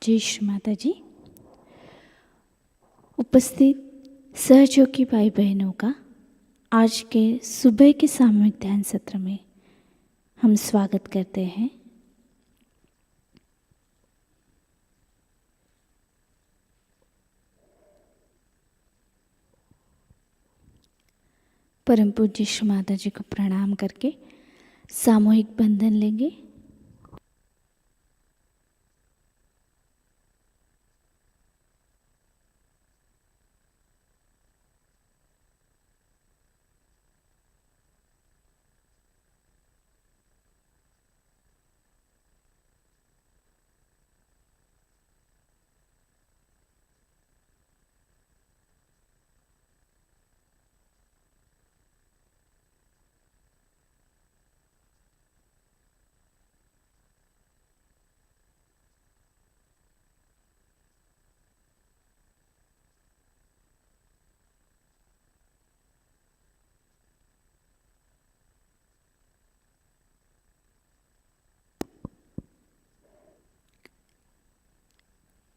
जय श्री माताजी। उपस्थित सहयोगी भाई बहनों का आज के सुबह के सामूहिक ध्यान सत्र में हम स्वागत करते हैं। परम पूज्य श्री माताजी को प्रणाम करके सामूहिक बंधन लेंगे।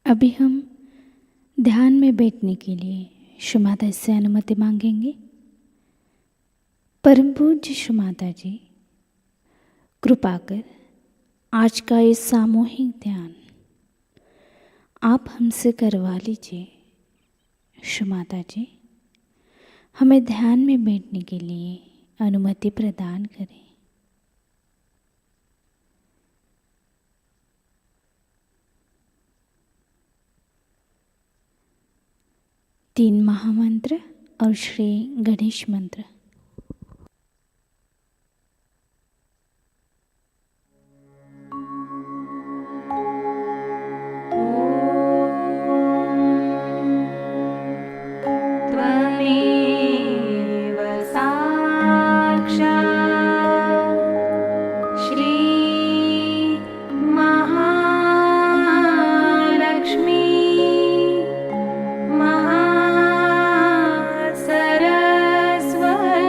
अभी हम ध्यान में बैठने के लिए श्री माता से अनुमति मांगेंगे। परम पूज्य श्री माता जी, कृपा कर आज का ये सामूहिक ध्यान आप हमसे करवा लीजिए। श्री माता जी, हमें ध्यान में बैठने के लिए अनुमति प्रदान करें। तीन महामंत्र और श्री गणेश मंत्र। सरस्वती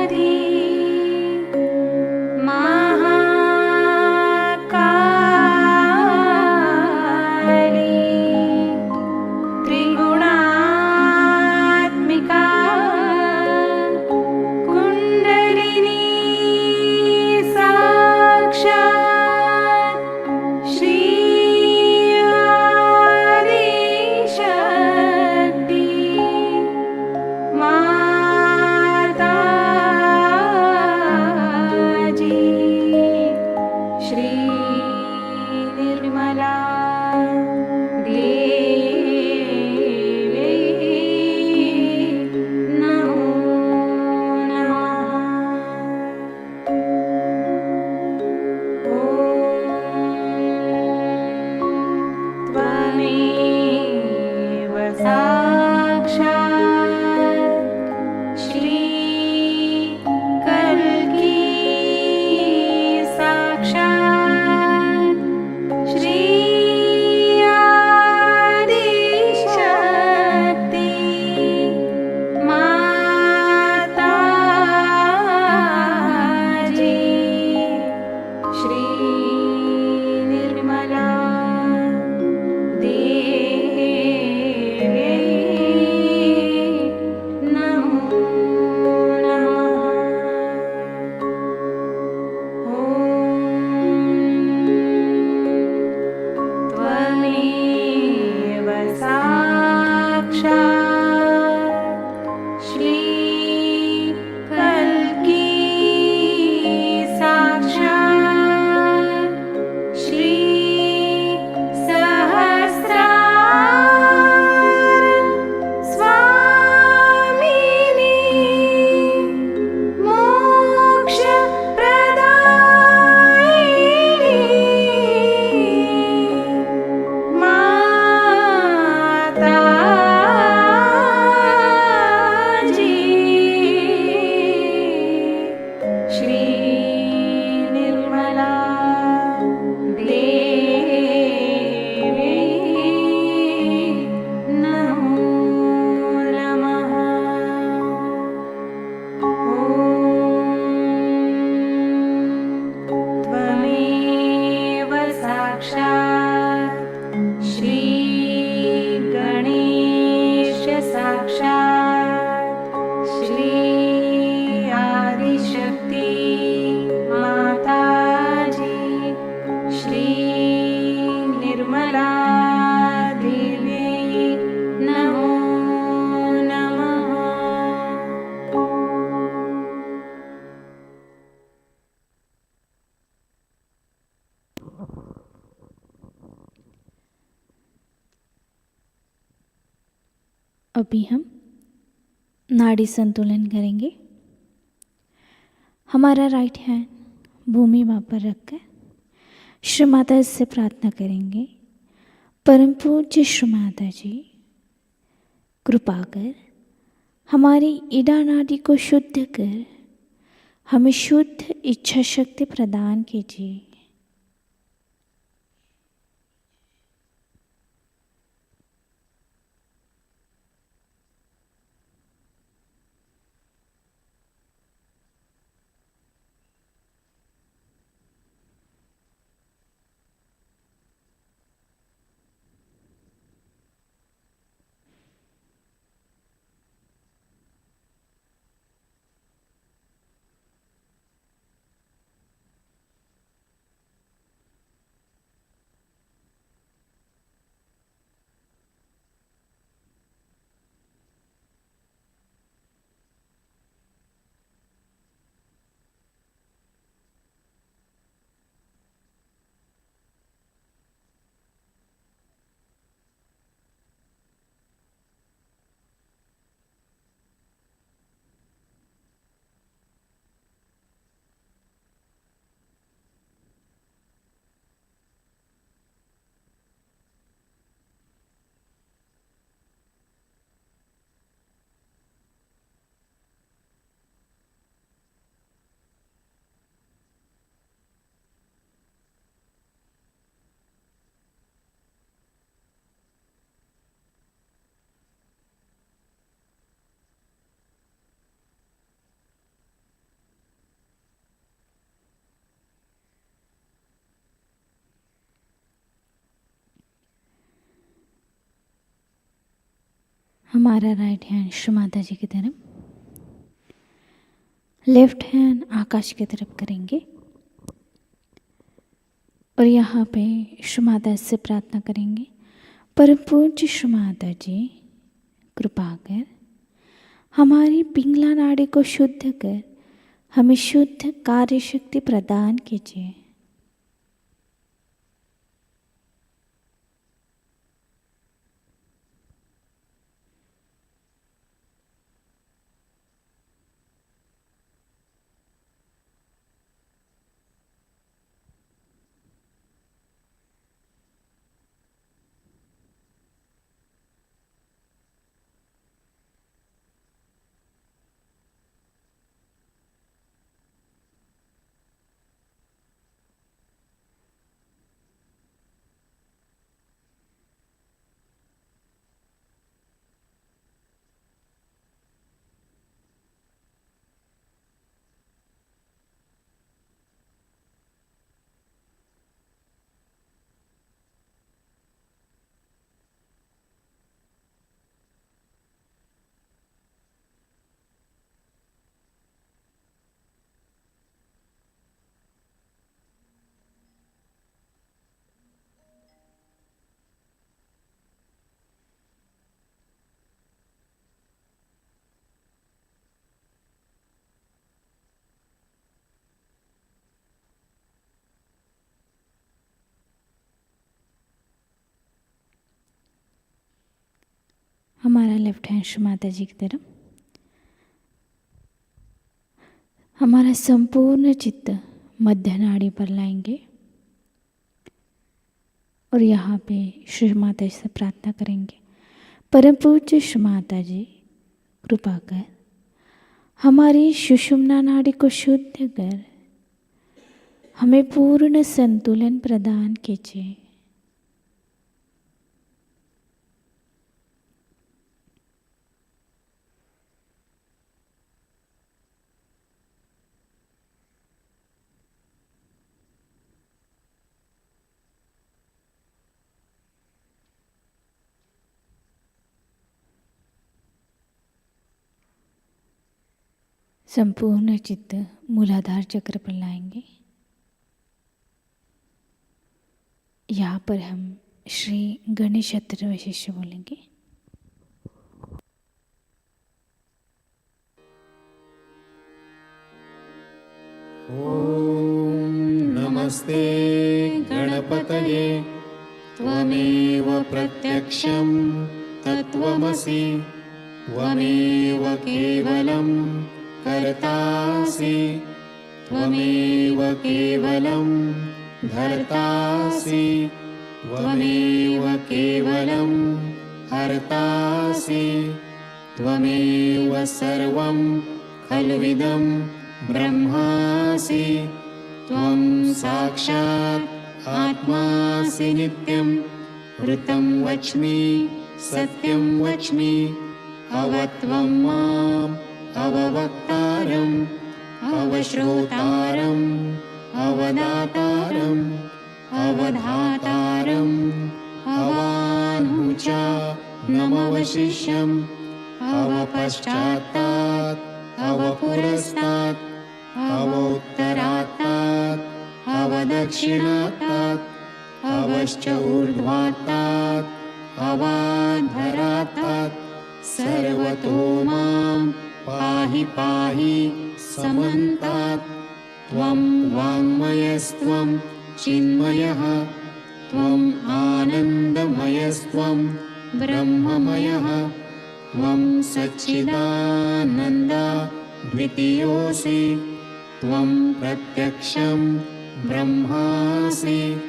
अभी हम नाड़ी संतुलन करेंगे। हमारा राइट हैंड भूमि माँ पर रखकर श्री माता से प्रार्थना करेंगे, परम पूज्य श्री माता जी, कृपा कर हमारी इड़ा नाड़ी को शुद्ध कर हमें शुद्ध इच्छा शक्ति प्रदान कीजिए। हमारा राइट हैंड श्री माता जी की तरफ, लेफ्ट हैंड आकाश की तरफ करेंगे और यहाँ पे श्री माता से प्रार्थना करेंगे, परम पूज्य श्री माता जी, कृपा कर हमारी पिंगला नाड़ी को शुद्ध कर हमें शुद्ध कार्य शक्ति प्रदान कीजिए। हमारा लेफ्ट हैंड श्री माता जी की तरफ, हमारा संपूर्ण चित्त मध्य नाड़ी पर लाएंगे और यहाँ पे श्री माता जी से प्रार्थना करेंगे, परम पूज्य श्री माता जी, कृपा कर हमारी सुषुम्ना नाड़ी को शुद्ध कर हमें पूर्ण संतुलन प्रदान कीजिए। संपूर्ण चित्त मूलाधार चक्र पर लाएंगे। यहाँ पर हम श्री गणेश चतुर्विशिष्ट बोलेंगे। ॐ नमः नमस्ते गणपतये। त्वमेव प्रत्यक्षं तत्त्वमसि, त्वमेव केवलं कर्तासि, त्वमेव केवलं धर्तासि, त्वमेव केवलं हर्तासि, त्वमेव सर्वं खल्विदं ब्रह्मासि। त्वं साक्षात् आत्मासि नित्यं, ऋतं वच्मि सत्यं वच्मि। अवत्वं माम् अववक्तारम् अवश्रोतारम् अवदातारम् अवधातारम् अवानुचा नमवशिष्यम्। अवपश्चात्तात् अवपुरस्तात् अवोत्तरात्तात् अवदक्षिणात्तात् अवश्च ऊर्ध्वात्तात् अवाधरात्तात्। सर्वतो मां पाहि पाहि समन्तात्। त्वं वाङ्मयस्त्वं चिन्मयः, त्वम् आनन्दमयस्त्वं ब्रह्ममयः। त्वं सच्चिदानन्दा द्वितीयोऽसि, त्वं प्रत्यक्षं ब्रह्मासि।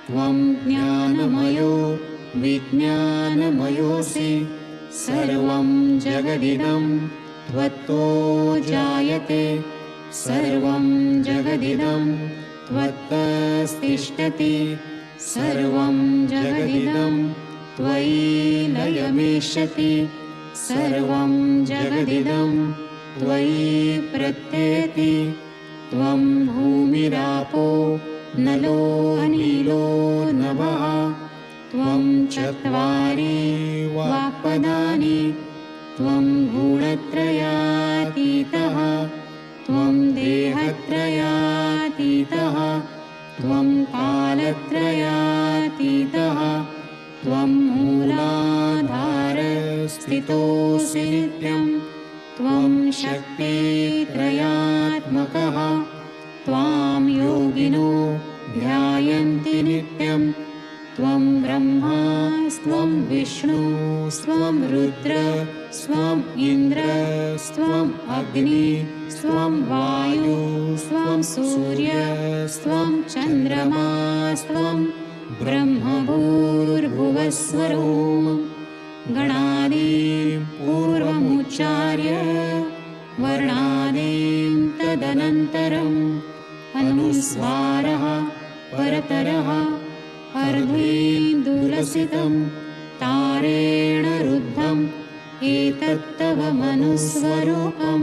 त्वं ज्ञानमयो विज्ञानमयोऽसि, सर्वं जगदिदं त्वत्तो जायते, सर्वं जगदिदं त्वत्तस्तिष्ठति, सर्वं जगदिदं त्वयि लयमेष्यति, सर्वं जगदिदं त्वयि प्रत्येति। त्वं भूमिरापो नलो अनिलो नभः, त्वं चत्वारि वाक्पदानि, त्वं गुणत्रयातीतः, त्वं देहत्रयातीतः, त्वं कालत्रयातीतः, त्वं मूलाधारस्थितोऽसि नित्यं, त्वं शक्तित्रयात्मकः। त्वां योगिनो ध्यायन्ति नित्यं, त्वं ब्रह्मा स्वं विष्णु स्वं रुद्र स्वं इन्द्र स्वं अग्नि स्वं वायु स्वं सूर्य स्वं चन्द्रमा स्वं ब्रह्मभूर्भुवस्वरों। गणादीं पूर्वमुच्चार्य वर्णादीं तदनन्तरम् अनुस्वारः परतरः अर्धेन्दुरसितं तारेण रुद्धम् एतत्तव मनुस्वरूपं।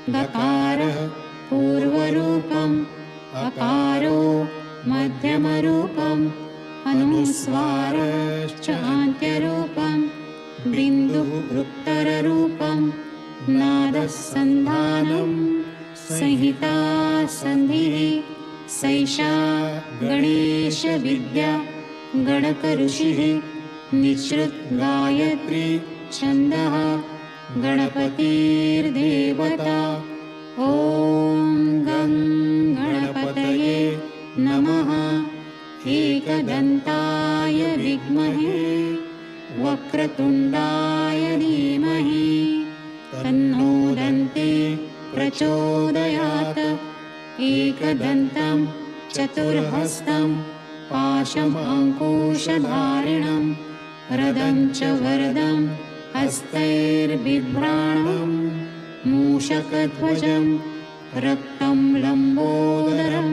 गकारः पूर्वरूपम् अकारो मध्यमरूपम् अनुस्वारश्च आन्त्यरूपम् बिन्दुः उत्तररूपम् नादः सन्धानं संहिता सन्धिः। सैषा गणेशविद्या गणकऋषिः निःसृत गायत्री छन्दः गणपतिर्देवता। ॐ गं गणपतये नमः। एकदन्ताय विद्महे वक्रतुण्डाय धीमहि तन्नो दन्ती प्रचोदयात्। एकदन्तं चतुर्हस्तं पाशमङ्कुशधारिणं रदं च वरदं हस्तैर्बिभ्राणं मूषकध्वजं रक्तं लम्बोदरं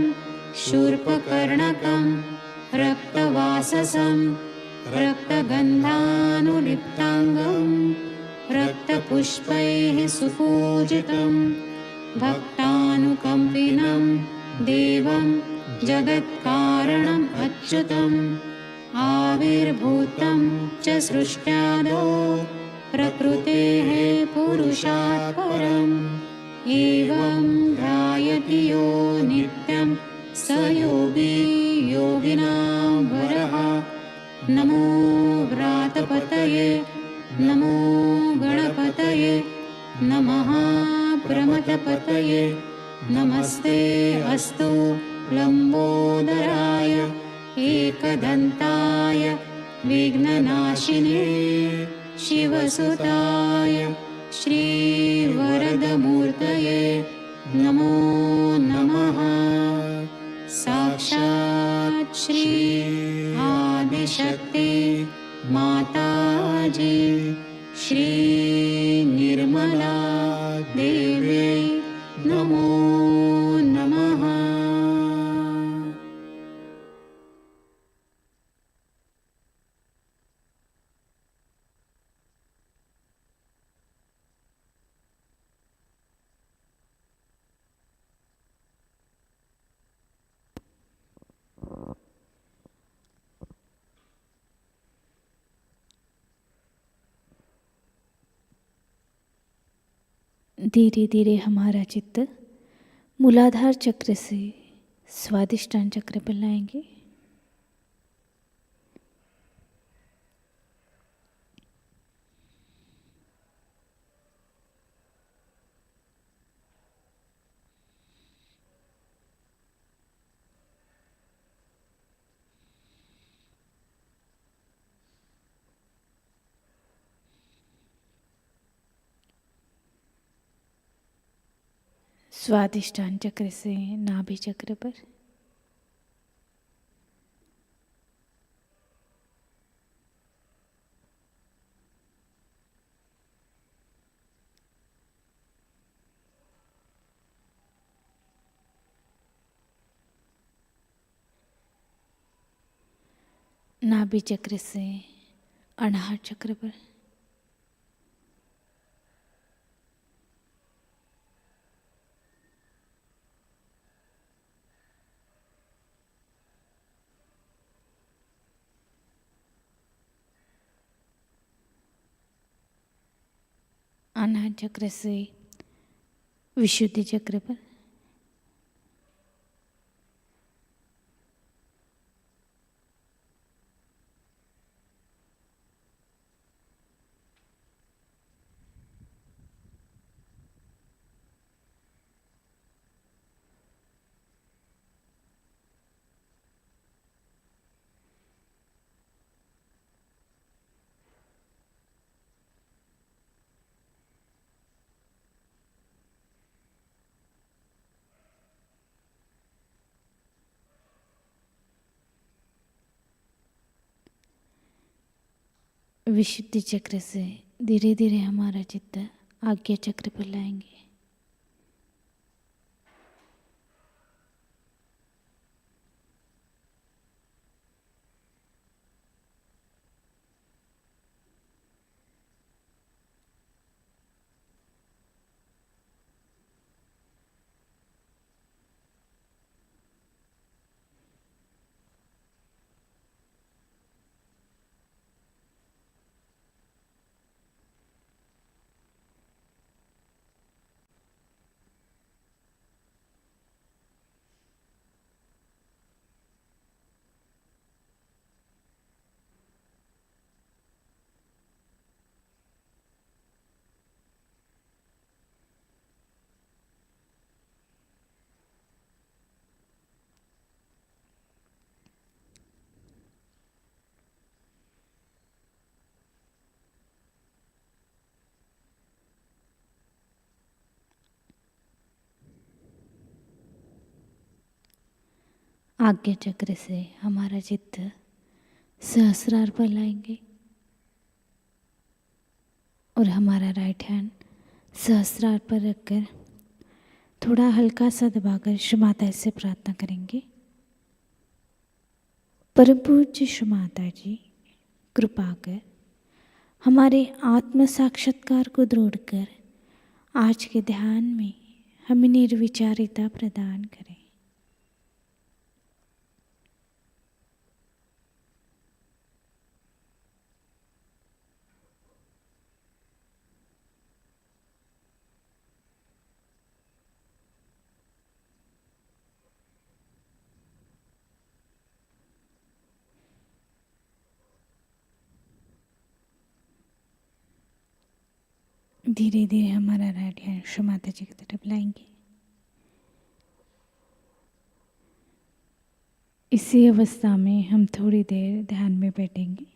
शूर्पकर्णकं रक्तवाससं रक्तगन्धानुलिप्ताङ्गं रक्तपुष्पैः सुपूजितं भक्तानुकम्पिनं देवं जगत्कारणम् अच्युतम् आविर्भूतं च सृष्ट्यादौ प्रकृतेः पुरुषात् परम्। एवं ध्यायति यो नित्यं स योगी योगिनां वरः। नमो व्रातपतये नमो गणपतये नमः प्रमथपतये। नमस्ते अस्तु लम्बोदराय एकदन्ताय विघ्ननाशिने शिवसुताय श्रीवरदमूर्तये नमो नमः। साक्षात् श्री आदिशक्ति माताजी श्री निर्मला देवी नमो नमः। धीरे धीरे हमारा चित्त मूलाधार चक्र से स्वादिष्टान चक्र पर लाएंगे। स्वादिष्टान चक्र से नाभि चक्र पर, नाभि चक्र से अनाहत चक्र पर, अनाहत चक्र से विशुद्धि चक्र पर, विशुद्धि चक्र से धीरे धीरे हमारा चित्त आज्ञा चक्र पर लाएंगे। आज्ञा चक्र से हमारा चित्त सहस्रार पर लाएंगे और हमारा राइट हैंड सहस्रार पर रखकर थोड़ा हल्का सा दबाकर श्री माता से प्रार्थना करेंगे। परम पूज्य श्री माता जी, कृपा कर हमारे आत्म साक्षात्कार को दृढ़ कर आज के ध्यान में हमें निर्विचारिता प्रदान करें। धीरे धीरे हमारा राइट हैंड श्री माता जी की तरफ लाएंगे। इसी अवस्था में हम थोड़ी देर ध्यान में बैठेंगे।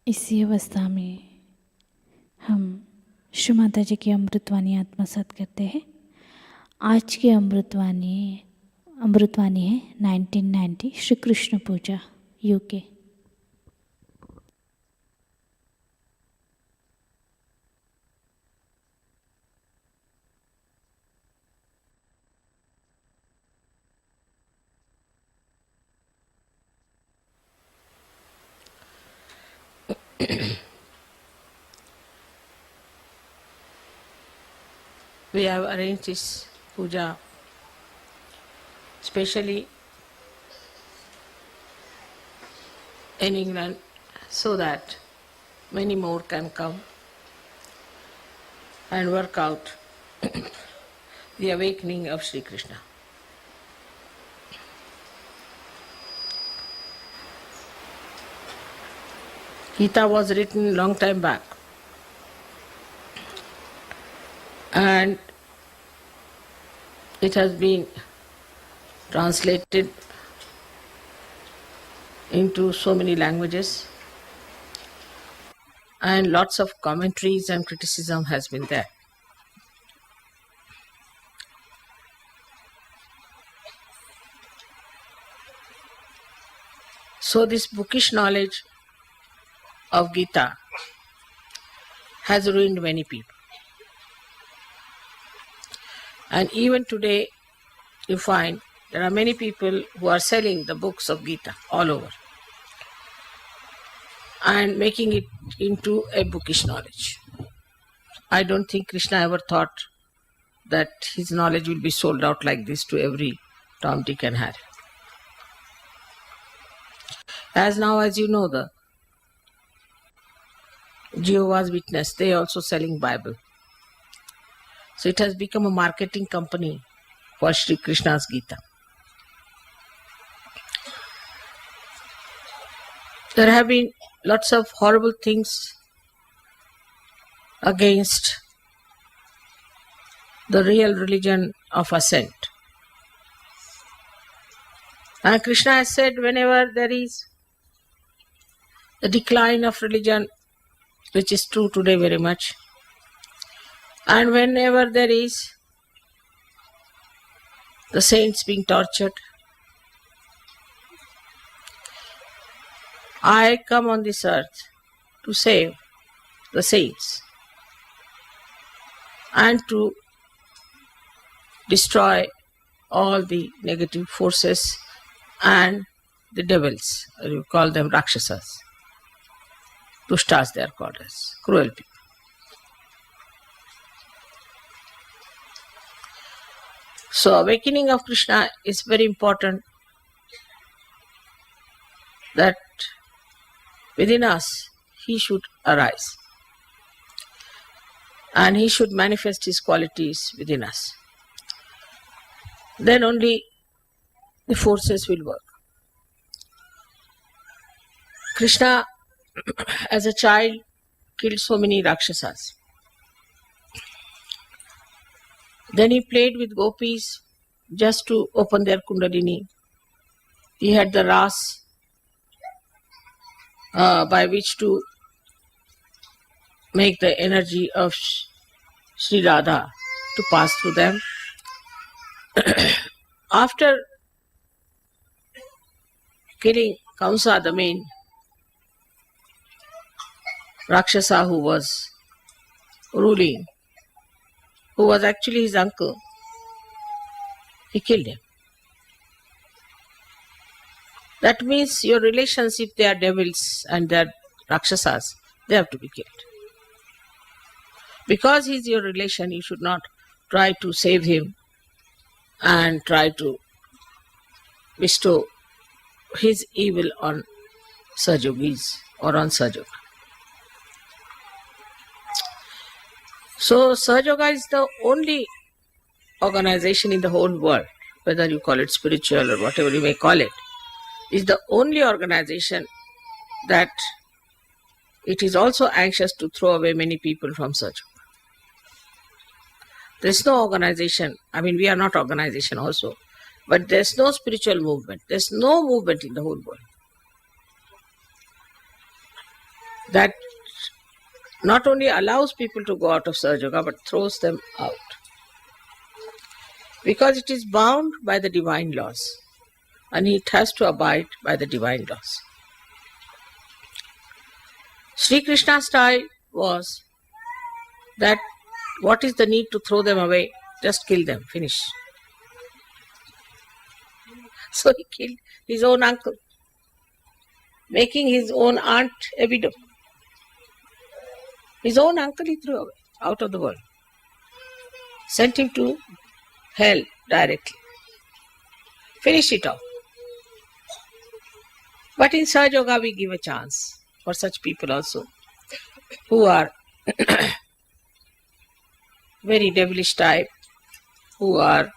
इसी अवस्था में हम श्री माताजी की अमृतवाणी आत्मसात करते हैं। आज की अमृतवाणी है 1990 श्री कृष्ण पूजा UK. We have arranged this puja specially in England so that many more can come and work out the awakening of Shri Krishna. Gita was written long time back. And it has been translated into so many languages, and lots of commentaries and criticism has been there. So this bookish knowledge of Gita has ruined many people. And even today, you find there are many people who are selling the books of Gita all over and making it into a bookish knowledge. I don't think Krishna ever thought that his knowledge will be sold out like this to every Tom, Dick and Harry. As now, as you know, the Jehovah's Witness, they are also selling Bible. So it has become a marketing company for Shri Krishna's Gita. There have been lots of horrible things against the real religion of ascent. And Krishna has said whenever there is a decline of religion, which is true today very much, and whenever there is the saints being tortured, I come on this earth to save the saints and to destroy all the negative forces and the devils, you call them Rakshasas. Dushtas they are called as, cruel people. So awakening of Krishna is very important, that within us he should arise and he should manifest his qualities within us. Then only the forces will work. Krishna as a child killed so many Rakshasas. Then he played with gopis just to open their kundalini. He had the ras by which to make the energy of Shri Radha to pass through them. After killing Kamsa, the main Rakshasa who was ruling, who was actually his uncle, he killed him. That means your relations, if they are devils and they are Rakshasas, they have to be killed. Because he is your relation, you should not try to save him and try to bestow his evil on Sahajogis or on Sahaja. So Sahajayoga is the only organization in the whole world, whether you call it spiritual or whatever you may call it, is the only organization that it is also anxious to throw away many people from Sahajayoga. There is no organization, I mean we are not organization also, but there is no spiritual movement, there is no movement in the whole world that not only allows people to go out of Sahajayoga but throws them out. Because it is bound by the divine laws and it has to abide by the divine laws. Sri Krishna's style was that what is the need to throw them away? Just kill them, finish. So he killed his own uncle, making his own aunt a widow. His own uncle he threw away, out of the world. Sent him to hell directly. Finish it off. But in Sahajayoga we give a chance for such people also who are very devilish type, who are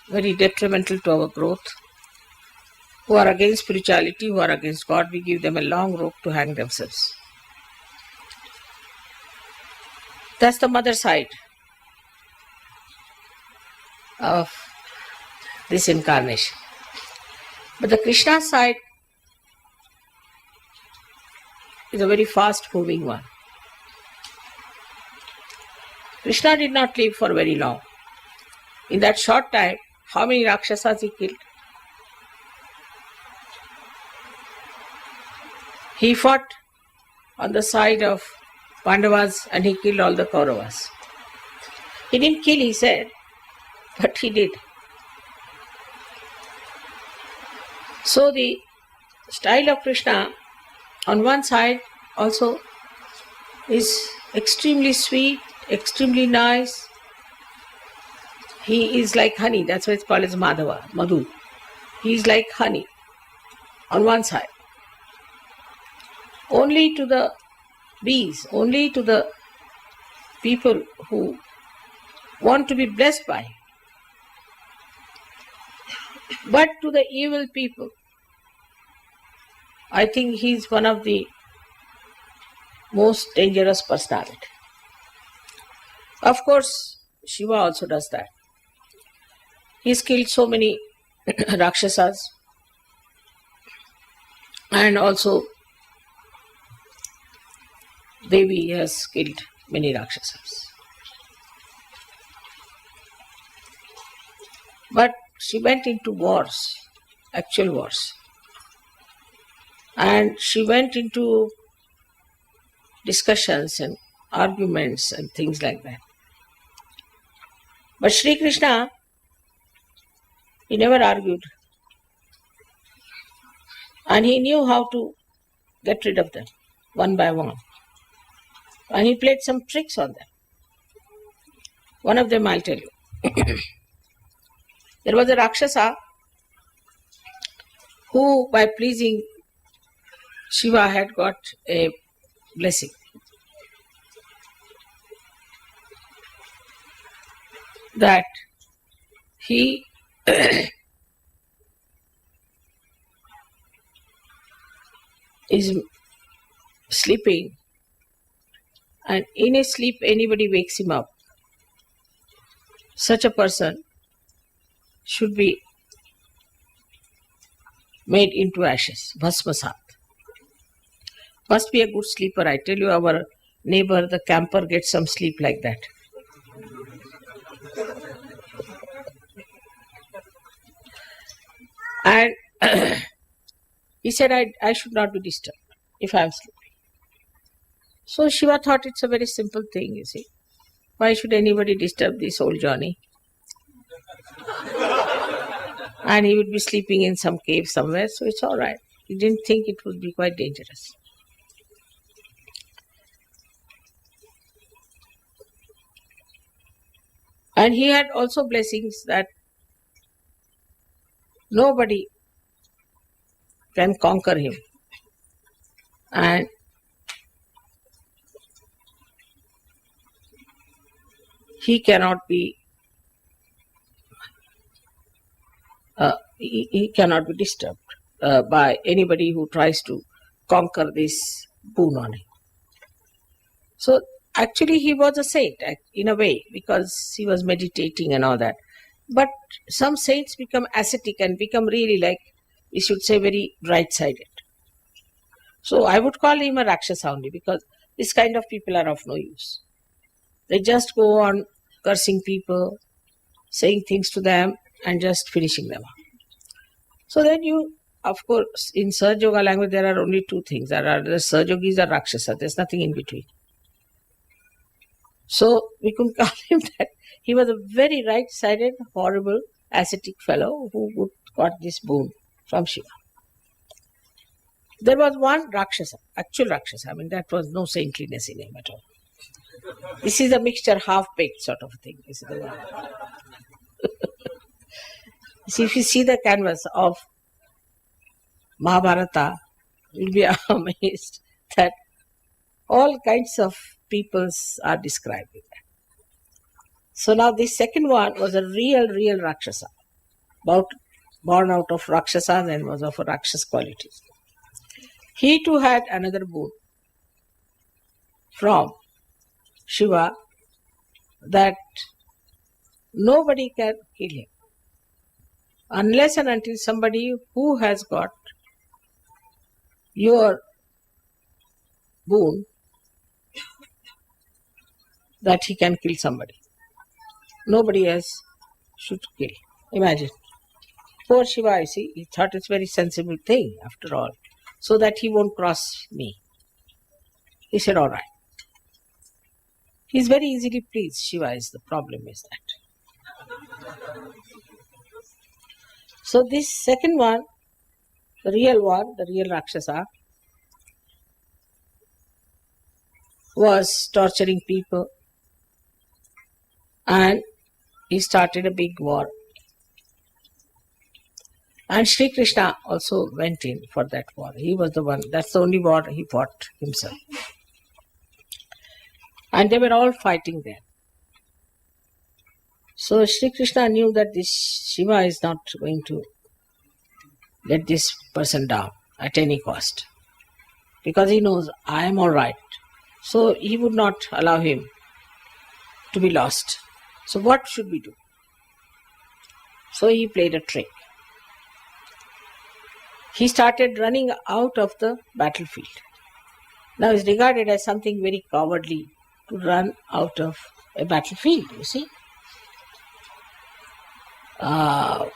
very detrimental to our growth. who are against spirituality, who are against God, we give them a long rope to hang themselves. That's the mother side of this incarnation. But the Krishna side is a very fast moving one. Krishna did not live for very long. In that short time, how many Rakshasas he killed? He fought on the side of Pandavas and he killed all the Kauravas. He didn't kill, he said, but he did. So the style of Krishna on one side also is extremely sweet, extremely nice. He is like honey, that's why it's called as Madhava, Madhu. He is like honey on one side. Only to the bees, only to the people who want to be blessed by him. But to the evil people, I think he is one of the most dangerous personality. Of course, Shiva also does that. He has killed so many Rakshasas and also Devi has killed many Rakshasas. But she went into wars, actual wars. And she went into discussions and arguments and things like that. But Shri Krishna, he never argued. And he knew how to get rid of them, one by one. And he played some tricks on them. One of them I'll tell you. There was a Rakshasa who, by pleasing Shiva, had got a blessing. That he is sleeping, and in his sleep anybody wakes him up. Such a person should be made into ashes, bhasmasat. Must be a good sleeper. I tell you, our neighbor, the camper, gets some sleep like that. And he said, I should not be disturbed if I am sleeping. So Shiva thought it's a very simple thing, you see. Why should anybody disturb this old Johnny? And he would be sleeping in some cave somewhere, so it's all right. He didn't think it would be quite dangerous. And he had also blessings that nobody can conquer him. And he cannot be he cannot be disturbed by anybody who tries to conquer this boon on him. So actually he was a saint in a way, because he was meditating and all that. But some saints become ascetic and become really, like we should say, very right-sided. So I would call him a Rakshasa only, because this kind of people are of no use. They just go on cursing people, saying things to them and just finishing them up. So then you, of course, in Sahajayoga language there are only two things. There are the Sahajogis or Rakshasa. There's nothing in between. So we could call him that. He was a very right-sided, horrible, ascetic fellow who got this boon from Shiva. There was one Rakshasa, actual Rakshasa. I mean, that was no saintliness in him at all. This is a mixture, half-baked sort of thing. This is the one. See, if you see the canvas of Mahabharata, you'll be amazed that all kinds of peoples are described in that. So now this second one was a real Rakshasa, about born out of Rakshasas and was of a Rakshas qualities. He too had another boon from Shiva that nobody can kill him unless and until somebody who has got your boon that he can kill somebody. Nobody else should kill. Imagine. Poor Shiva, you see, he thought it's a very sensible thing after all, so that he won't cross me. He said, all right. He's very easily pleased. Shiva is the problem, is that. So this second one, the real Rakshasa, was torturing people, and he started a big war. And Shri Krishna also went in for that war. He was the one, that's the only war he fought himself. And they were all fighting there. So Shri Krishna knew that this Shiva is not going to let this person down at any cost. Because he knows I am all right. So he would not allow him to be lost. So what should we do? So he played a trick. He started running out of the battlefield. Now it's regarded as something very cowardly to run out of a battlefield, you see. A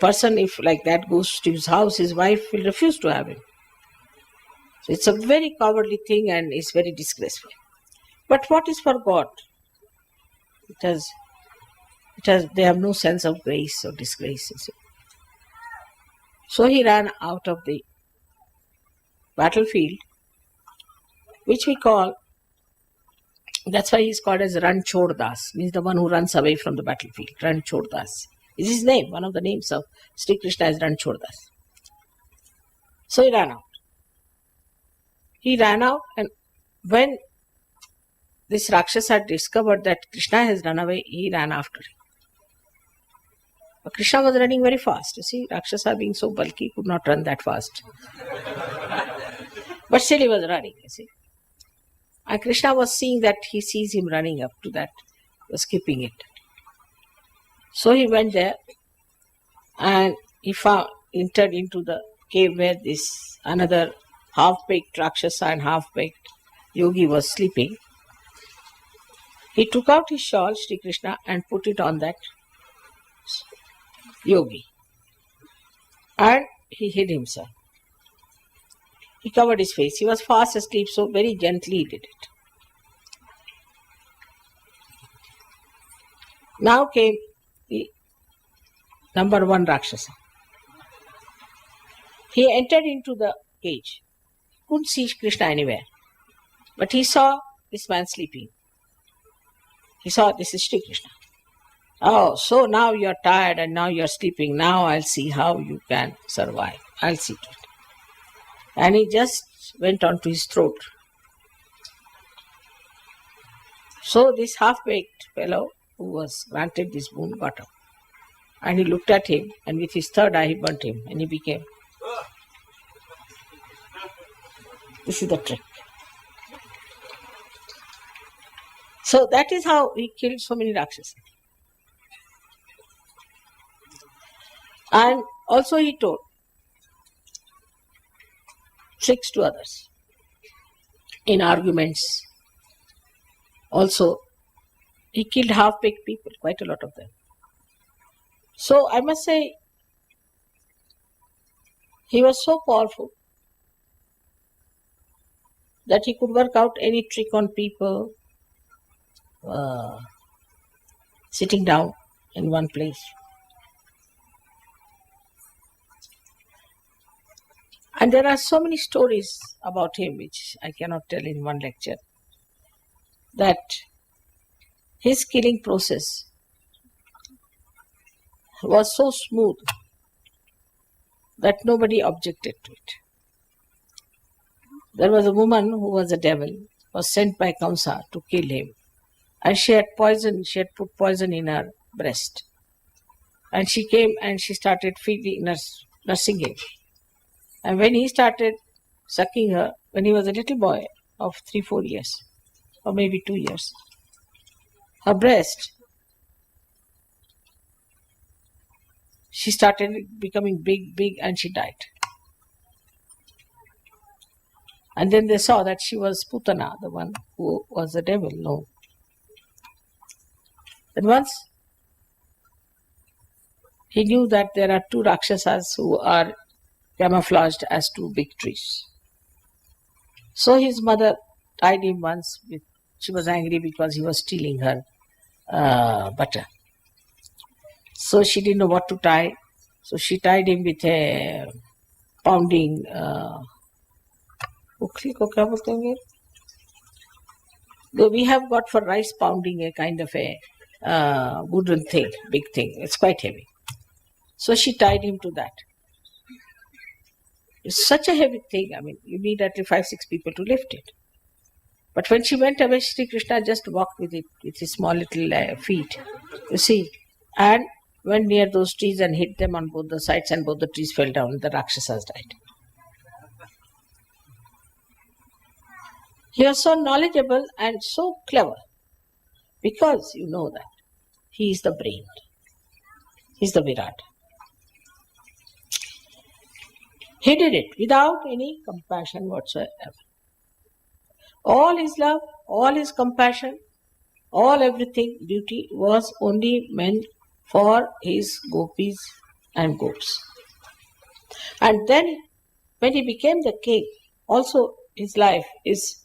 person if like that goes to his house, his wife will refuse to have him. So it's a very cowardly thing and it's very disgraceful. But what is for God? They have no sense of grace or disgrace, you see. So he ran out of the battlefield, which we call, that's why he's called as Ranchod Das, means the one who runs away from the battlefield. Ranchod Das is his name, one of the names of Sri Krishna is Ranchod Das. So he ran out. He ran out, and when this Rakshasa discovered that Krishna has run away, he ran after him. But Krishna was running very fast. You see, Rakshasa being so bulky could not run that fast. But still he was running, you see. And Krishna was seeing that he sees him running up to that, was skipping it. So he went there and he entered into the cave where this another half-baked Rakshasa and half-baked yogi was sleeping. He took out his shawl, Shri Krishna, and put it on that yogi. And he hid himself. He covered his face. He was fast asleep, so very gently he did it. Now came the number one Rakshasa. He entered into the cage. Couldn't see Krishna anywhere. But he saw this man sleeping. He saw this is Shri Krishna. Oh, so now you're tired and now you're sleeping. Now I'll see how you can survive. I'll see to it. And he just went on to his throat. So this half-baked fellow who was granted this boon got up. And he looked at him, and with his third eye he burnt him, and he became. This is the trick. So that is how he killed so many Rakshasas. And also he told tricks to others in arguments. Also, he killed half-baked people, quite a lot of them. So I must say, he was so powerful that he could work out any trick on people sitting down in one place. And there are so many stories about him which I cannot tell in one lecture, that his killing process was so smooth that nobody objected to it. There was a woman who was a devil, was sent by Kamsa to kill him, and she had put poison in her breast. And she came and she started nursing him. And when he started sucking her, when he was a little boy of 3-4 years, or maybe 2 years, her breast, she started becoming big, and she died. And then they saw that she was Putana, the one who was the devil. No. And once he knew that there are 2 Rakshasas who are camouflaged as 2 big trees. So his mother tied him once. She was angry because he was stealing her butter. So she didn't know what to tie. So she tied him with a pounding ukli ko kya bolte hain? We have got for rice pounding a kind of a wooden thing, big thing. It's quite heavy. So she tied him to that. It's such a heavy thing. I mean, you need at least 5-6 people to lift it. But when she went away, Shri Krishna just walked with it, with his small little feet. You see, and went near those trees and hit them on both the sides, and both the trees fell down and the Rakshasas died. He was so knowledgeable and so clever because you know that he is the brain. He is the Virat. He did it without any compassion whatsoever. All his love, all his compassion, all everything, duty was only meant for his gopis and gops. And then when he became the king, also his life is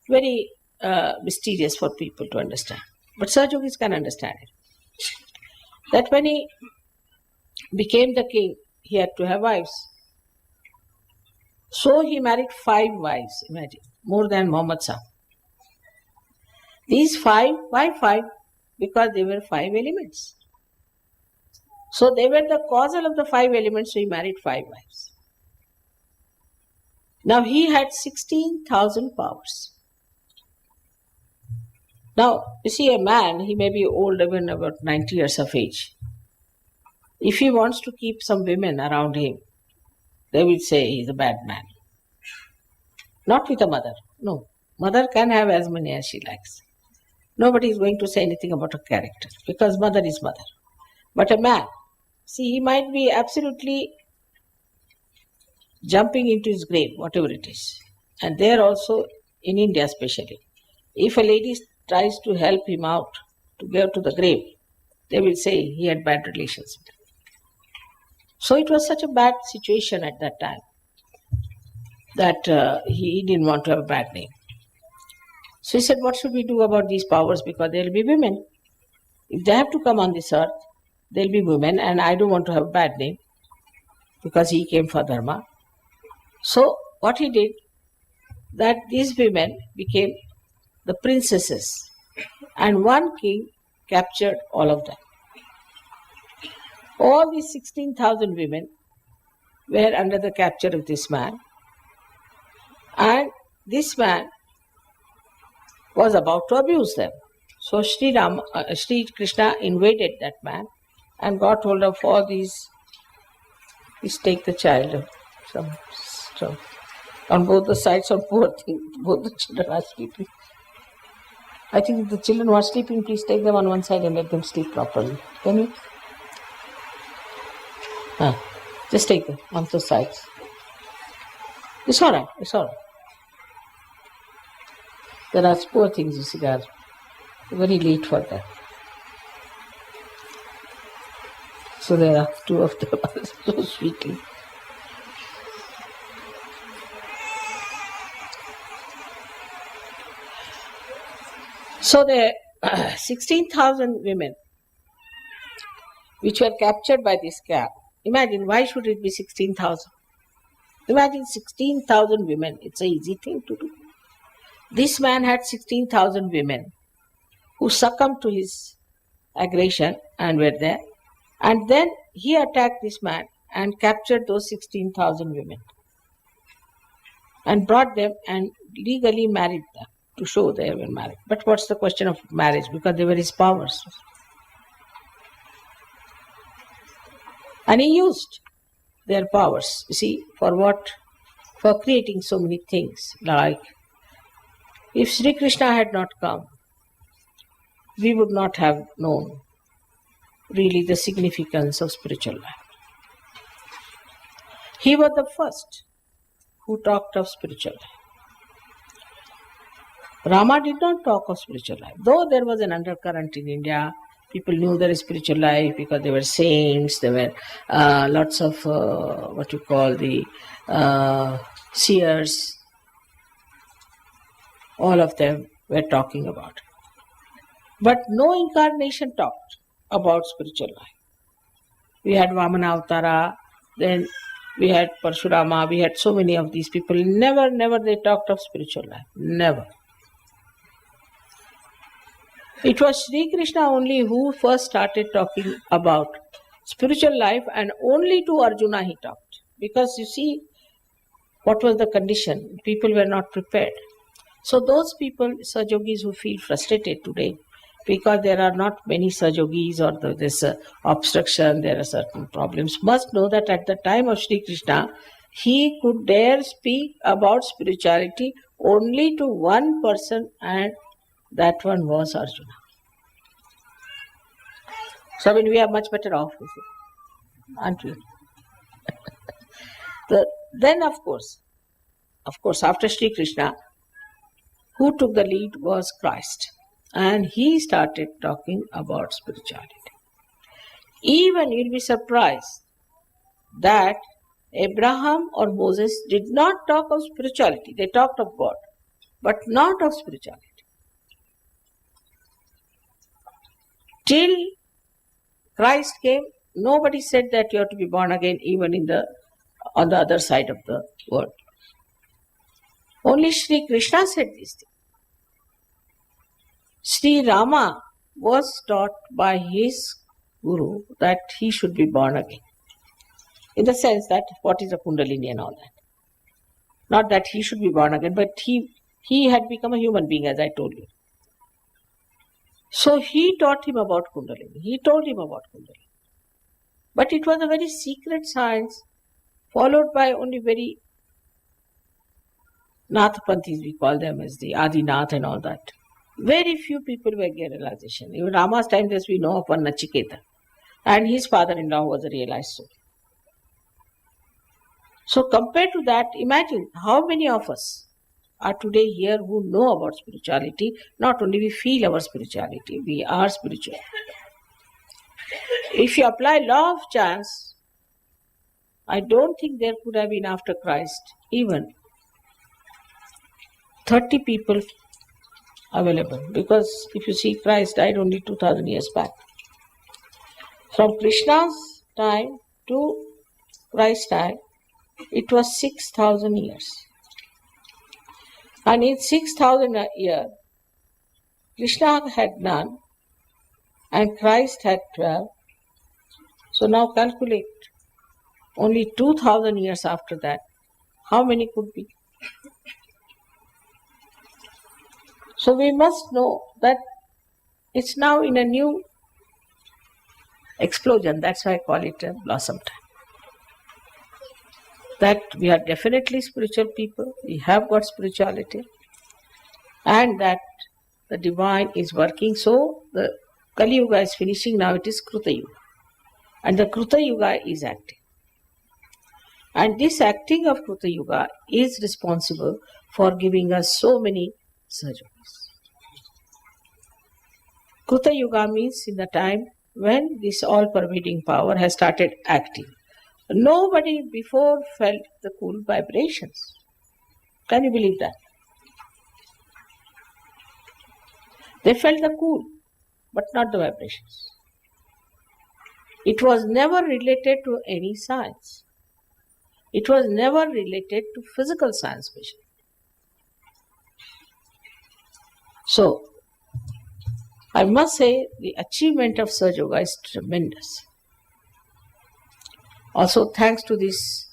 very mysterious for people to understand. But Sahajogis can understand it. That when he became the king, he had to have wives. So he married 5 wives, imagine, more than Muhammad Sahib. These 5, why 5? Because they were 5 elements. So they were the causal of the 5 elements, so he married 5 wives. Now he had 16,000 powers. Now, you see, a man, he may be old, even about 90 years of age. If he wants to keep some women around him, they will say he's a bad man. Not with a mother. No. Mother can have as many as she likes. Nobody is going to say anything about her character because mother is mother. But a man, see, he might be absolutely jumping into his grave, whatever it is. And there also, in India especially, if a lady tries to help him out to go to the grave, they will say he had bad relations with her. So it was such a bad situation at that time that he didn't want to have a bad name. So he said, what should we do about these powers? Because there will be women. If they have to come on this earth, there will be women, and I don't want to have a bad name because he came for dharma. So what he did, that these women became the princesses, and one king captured all of them. All these 16,000 women were under the capture of this man, and this man was about to abuse them. So Shri Krishna invaded that man and got hold of all these. Please take the child. Some on both the sides, on poor thing, both the children are sleeping. I think the children who are sleeping, please take them on one side and let them sleep properly. Can you? Just take them on the sides. It's all right. It's all right. There are poor things, you see, they are very late for that. So there are 2 of them so sweetly. So the 16,000 women which were captured by this camp, imagine, why should it be 16,000? Imagine 16,000 women. It's an easy thing to do. This man had 16,000 women who succumbed to his aggression and were there. And then he attacked this man and captured those 16,000 women and brought them and legally married them to show they were married. But what's the question of marriage? Because they were his powers. And he used their powers, you see, for what? For creating so many things. Like, if Sri Krishna had not come, we would not have known really the significance of spiritual life. He was the first who talked of spiritual life. Rama did not talk of spiritual life. Though there was an undercurrent in India, people knew there is spiritual life because there were saints, there were lots of what you call the seers. All of them were talking about it. But no incarnation talked about spiritual life. We had Vamana Avatara, then we had Parshurama, we had so many of these people. Never they talked of spiritual life. Never. It was Shri Krishna only who first started talking about spiritual life, and only to Arjuna he talked. Because you see, what was the condition? People were not prepared. So those people, Sahajogis, who feel frustrated today, because there are not many Sahajogis or this obstruction, there are certain problems, must know that at the time of Shri Krishna, he could dare speak about spirituality only to one person, and that one was Arjuna. So we are much better off, aren't we? Then of course, after Shri Krishna, who took the lead was Christ. And he started talking about spirituality. Even you'll be surprised that Abraham or Moses did not talk of spirituality. They talked of God, but not of spirituality. Till Christ came, nobody said that you have to be born again even on the other side of the world. Only Shri Krishna said these things. Sri Rama was taught by his guru that he should be born again. In the sense that what is a Kundalini and all that. Not that he should be born again, but he had become a human being, as I told you. So he taught him about Kundalini. He told him about Kundalini. But it was a very secret science, followed by only very Nathpanthis, we call them as the Adinath and all that. Very few people were getting realization. Even Rama's time, as we know of one Nachiketa. And his father-in-law was a realized soul. So compared to that, imagine how many of us are today here who know about spirituality. Not only we feel our spirituality, we are spiritual. If you apply law of chance, I don't think there could have been after Christ even 30 people available. Because if you see, Christ died only 2000 years back. From Krishna's time to Christ's time, it was 6,000 years. And in 6,000 years, Krishna had none and Christ had 12. So now calculate, only 2,000 years after that, how many could be? So we must know that it's now in a new explosion. That's why I call it a blossom time. That we are definitely spiritual people, we have got spirituality, and that the divine is working. So the Kali Yuga is finishing, now it is Kruta Yuga. And the Kruta Yuga is acting. And this acting of Kruta Yuga is responsible for giving us so many Sahajayogas. Kruta Yuga means in the time when this all-pervading power has started acting. Nobody before felt the cool vibrations. Can you believe that? They felt the cool, but not the vibrations. It was never related to any science. It was never related to physical science, especially. So, I must say the achievement of Sahajayoga is tremendous. Also, thanks to this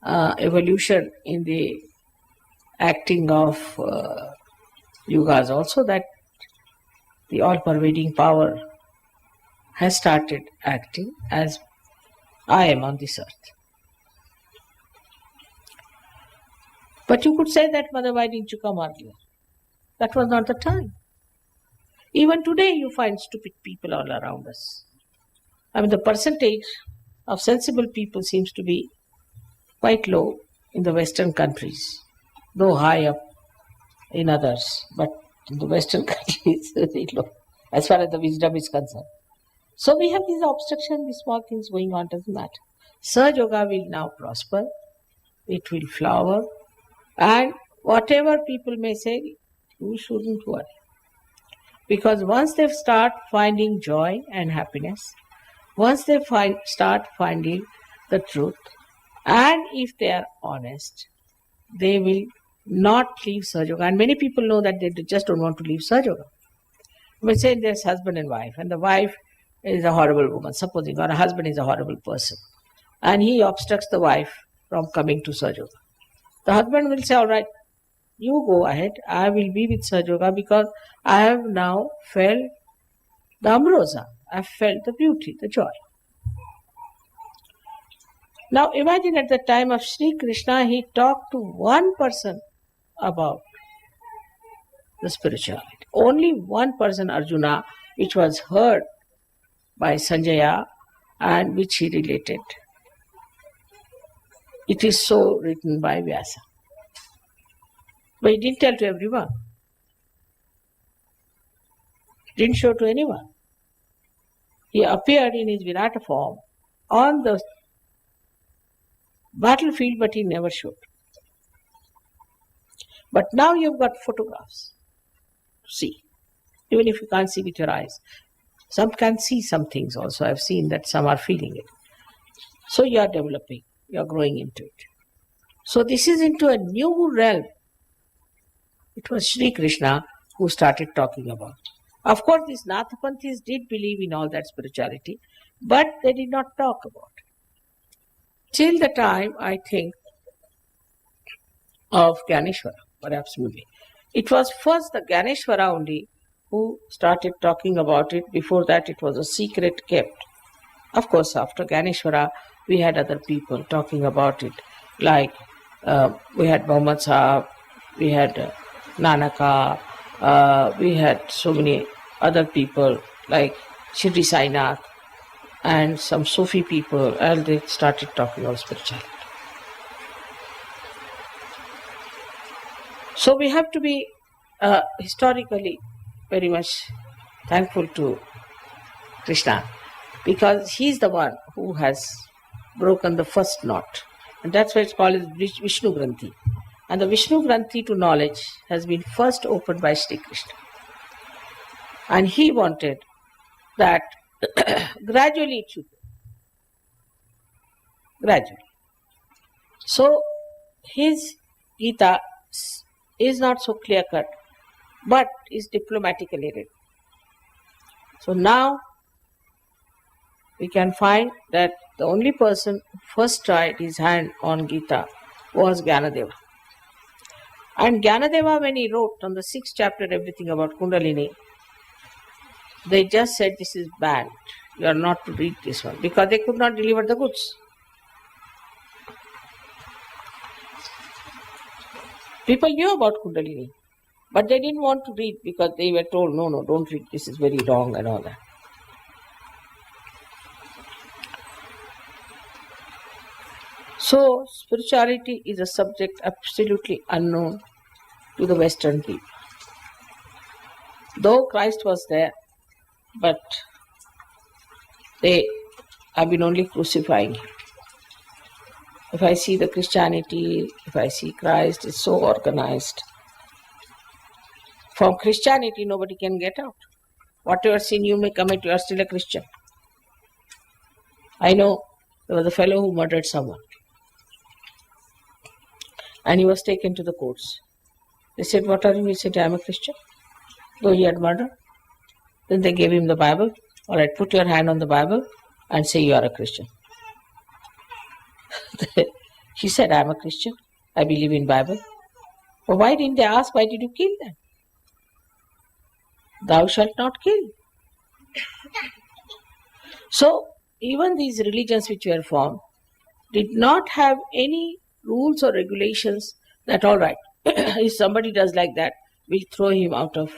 evolution in the acting of yugas, also that the all-pervading power has started acting as I am on this earth. But you could say that, Mother, why didn't you come earlier? That was not the time. Even today you find stupid people all around us. I mean, the percentage of sensible people seems to be quite low in the Western countries, though high up in others. But in the Western countries, very low, as far as the wisdom is concerned. So we have these obstructions, these small things going on, doesn't matter. Sahaja will now prosper, it will flower, and whatever people may say, you shouldn't worry. Because once they start finding joy and happiness, once they start finding the truth, and if they are honest, they will not leave Sahaja. And many people know that they just don't want to leave Sahaja. We say there's husband and wife, and the wife is a horrible woman, supposing, or a husband is a horrible person, and he obstructs the wife from coming to Sahaja. The husband will say, all right, you go ahead, I will be with Sahaja because I have now felt the ambrosia, I have felt the beauty, the joy. Now imagine at the time of Shri Krishna, he talked to one person about the spirituality. Only one person, Arjuna, which was heard by Sanjaya and which he related. It is so written by Vyasa. But he didn't tell to everyone. Didn't show to anyone. He appeared in his Virata form on the battlefield, but he never showed. But now you've got photographs to see, even if you can't see with your eyes. Some can see some things also. I've seen that some are feeling it. So you are developing, you are growing into it. So this is into a new realm. It was Shri Krishna who started talking about. Of course, these Nathapanthis did believe in all that spirituality, but they did not talk about it. Till the time, I think, of Ganeshwara, perhaps maybe. It was first the Ganeshwara only who started talking about it. Before that, it was a secret kept. Of course, after Ganeshwara, we had other people talking about it, like we had Muhammad Sahab, we had Nanaka, we had so many other people like Shri Sainath and some Sufi people, and they started talking about spirituality. So we have to be historically very much thankful to Krishna, because he's the one who has broken the first knot. And that's why it's called Vishnu Granthi. And the Vishnu Granthi to knowledge has been first opened by Shri Krishna. And he wanted that gradually it should go. Gradually. So his Gita is not so clear-cut, but is diplomatically written. So now we can find that the only person who first tried his hand on Gita was Gyanadeva. And Gyanadeva, when he wrote on the 6th chapter everything about Kundalini, they just said this is banned. You are not to read this one, because they could not deliver the goods. People knew about Kundalini, but they didn't want to read because they were told, no, don't read, this is very wrong and all that. So, spirituality is a subject absolutely unknown to the Western people. Though Christ was there, but they have been only crucifying him. If I see the Christianity, if I see Christ, it's so organized. From Christianity, nobody can get out. Whatever sin you may commit, you are still a Christian. I know there was a fellow who murdered someone. And he was taken to the courts. They said, what are you? He said, I am a Christian. Though he had murdered. Then they gave him the Bible. All right, put your hand on the Bible and say you are a Christian. He said, I am a Christian. I believe in Bible. But why didn't they ask, why did you kill them? Thou shalt not kill. So, even these religions which were formed did not have any rules or regulations that all right, if somebody does like that, we'll throw him out of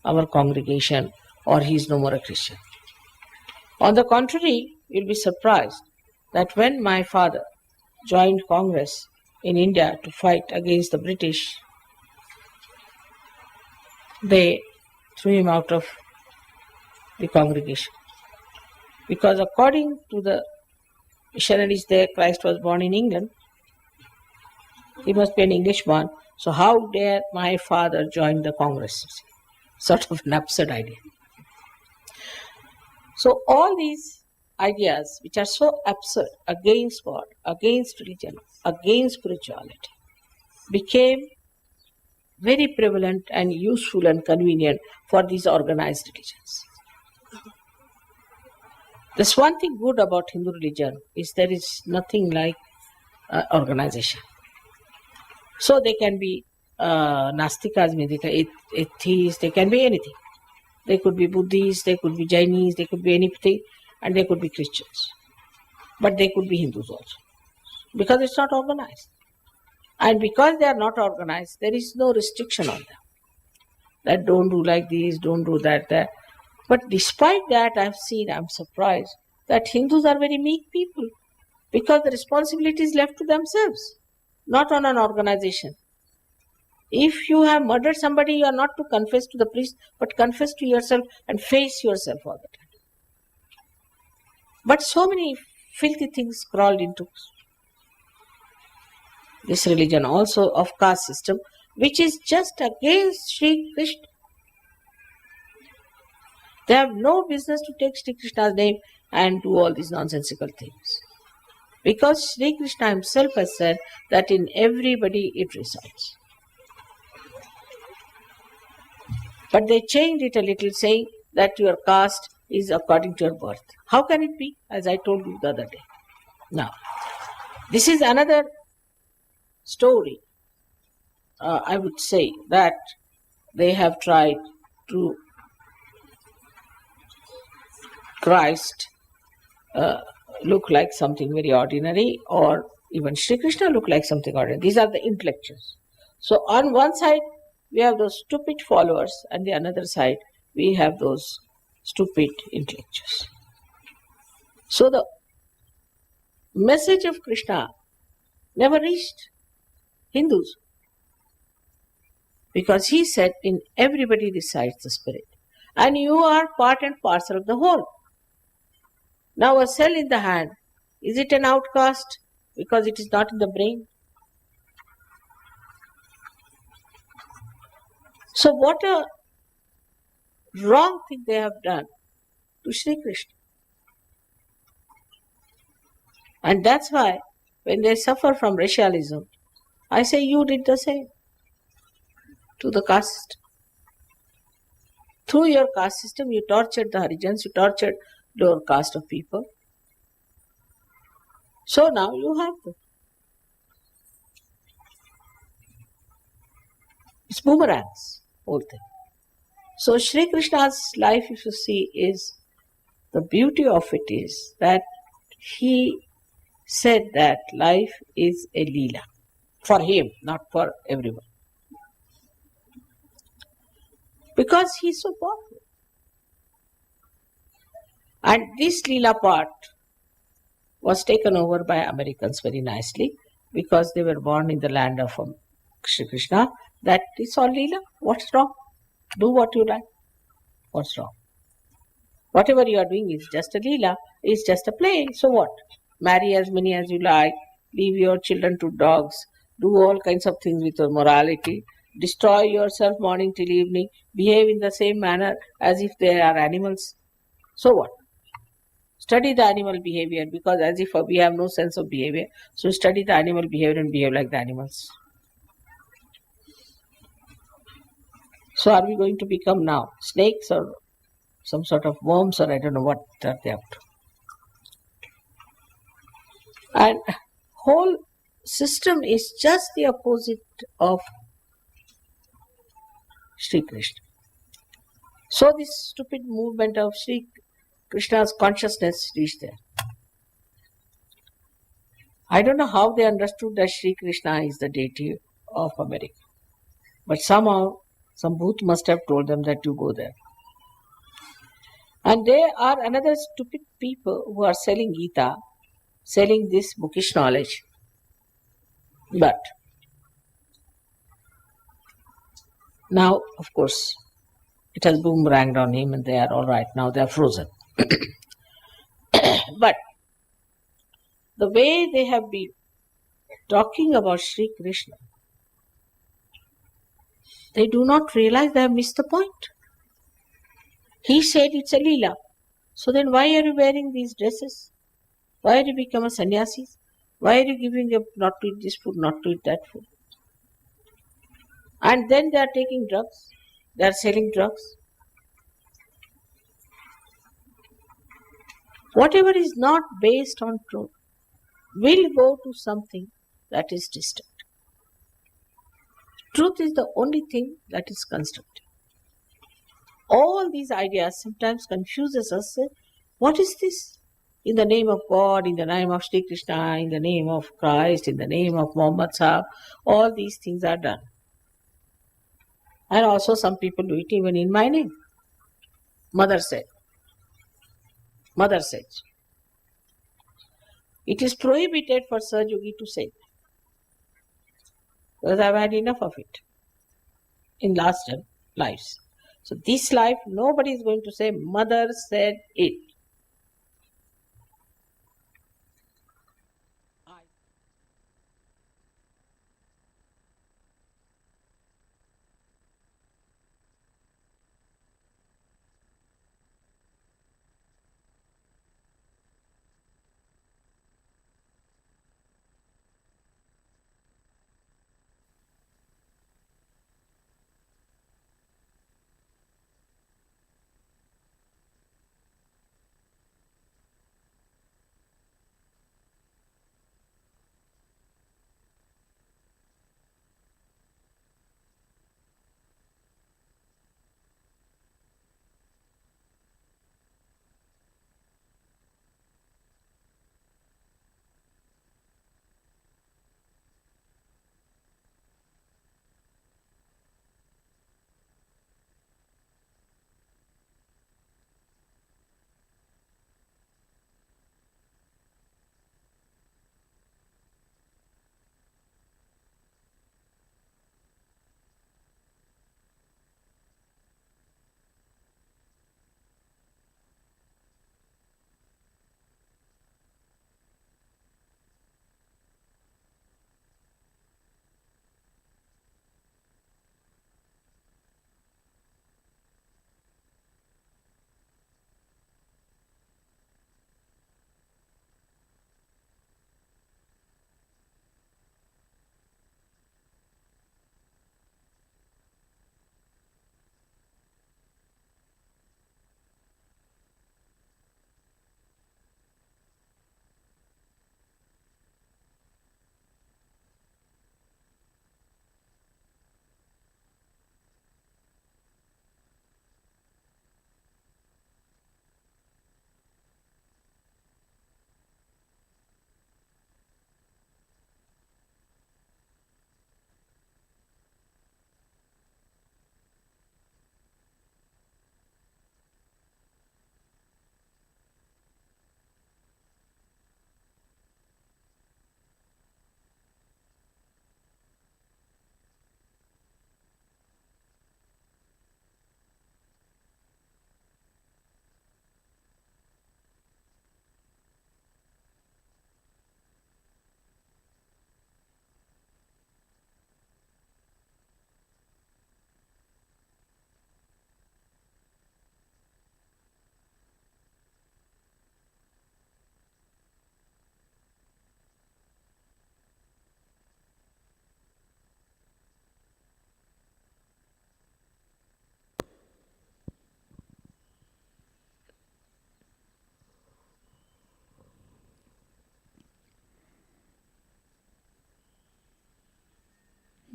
our congregation or he is no more a Christian. On the contrary, you'll be surprised that when my father joined Congress in India to fight against the British, they threw him out of the congregation. Because according to the missionaries there, Christ was born in England. He must be an Englishman. So how dare my father join the Congress? Sort of an absurd idea. So all these ideas which are so absurd against God, against religion, against spirituality, became very prevalent and useful and convenient for these organized religions. There's one thing good about Hindu religion is there is nothing like organization. So they can be Nastikas, atheists, they can be anything. They could be Buddhists, they could be Jainis, they could be anything, and they could be Christians. But they could be Hindus also. Because it's not organized. And because they are not organized, there is no restriction on them. That don't do like this, don't do that. But despite that, I'm surprised that Hindus are very meek people. Because the responsibility is left to themselves, not on an organization. If you have murdered somebody, you are not to confess to the priest, but confess to yourself and face yourself all the time. But so many filthy things crawled into this religion also of caste system, which is just against Shri Krishna. They have no business to take Shri Krishna's name and do all these nonsensical things. Because Shri Krishna himself has said that in everybody it resides. But they changed it a little, saying that your caste is according to your birth. How can it be? As I told you the other day. Now, this is another story. I would say that they have tried to Christ look like something very ordinary, or even Shri Krishna look like something ordinary. These are the intellectuals. So on one side, we have those stupid followers, and the other side, we have those stupid intellectuals. So the message of Krishna never reached Hindus, because he said in everybody resides the spirit, and you are part and parcel of the whole. Now a cell in the hand, is it an outcast because it is not in the brain? So what a wrong thing they have done to Shri Krishna. And that's why when they suffer from racialism, I say you did the same to the caste system. Through your caste system, you tortured the Harijans, you tortured lower caste of people. So now you have to. It's boomerangs, whole thing. So Shri Krishna's life, if you see, is the beauty of it is that he said that life is a leela. For him, not for everyone. Because he is so powerful. And this leela part was taken over by Americans very nicely, because they were born in the land of Shri Krishna. That is all leela. What's wrong? Do what you like. What's wrong? Whatever you are doing is just a leela, is just a play. So what? Marry as many as you like, leave your children to dogs, do all kinds of things with your morality, destroy yourself morning till evening, behave in the same manner as if they are animals. So what? Study the animal behavior, because as if we have no sense of behavior, so study the animal behavior and behave like the animals. So are we going to become now snakes or some sort of worms, or I don't know what are they up to? And whole system is just the opposite of Shri Krishna. So this stupid movement of Shri Krishna's consciousness reached there. I don't know how they understood that Shri Krishna is the deity of America. But somehow, some bhoot must have told them that you go there. And they are another stupid people who are selling Gita, selling this bookish knowledge. But now, of course, it has boomeranged on him and they are all right. Now they are frozen. But the way they have been talking about Sri Krishna, they do not realize they have missed the point. He said it's a Leela. So then why are you wearing these dresses? Why are you become a sannyasis? Why are you giving up not to eat this food, not to eat that food? And then they are taking drugs. They are selling drugs. Whatever is not based on truth will go to something that is distant. Truth is the only thing that is constructive. All these ideas sometimes confuses us. What is this? In the name of God, in the name of Shri Krishna, in the name of Christ, in the name of Muhammad Sahib, all these things are done. And also some people do it even in my name. Mother said. Mother said. It is prohibited for Sahajayogi to say that. Because I have had enough of it in last lives. So this life, nobody is going to say, Mother said it.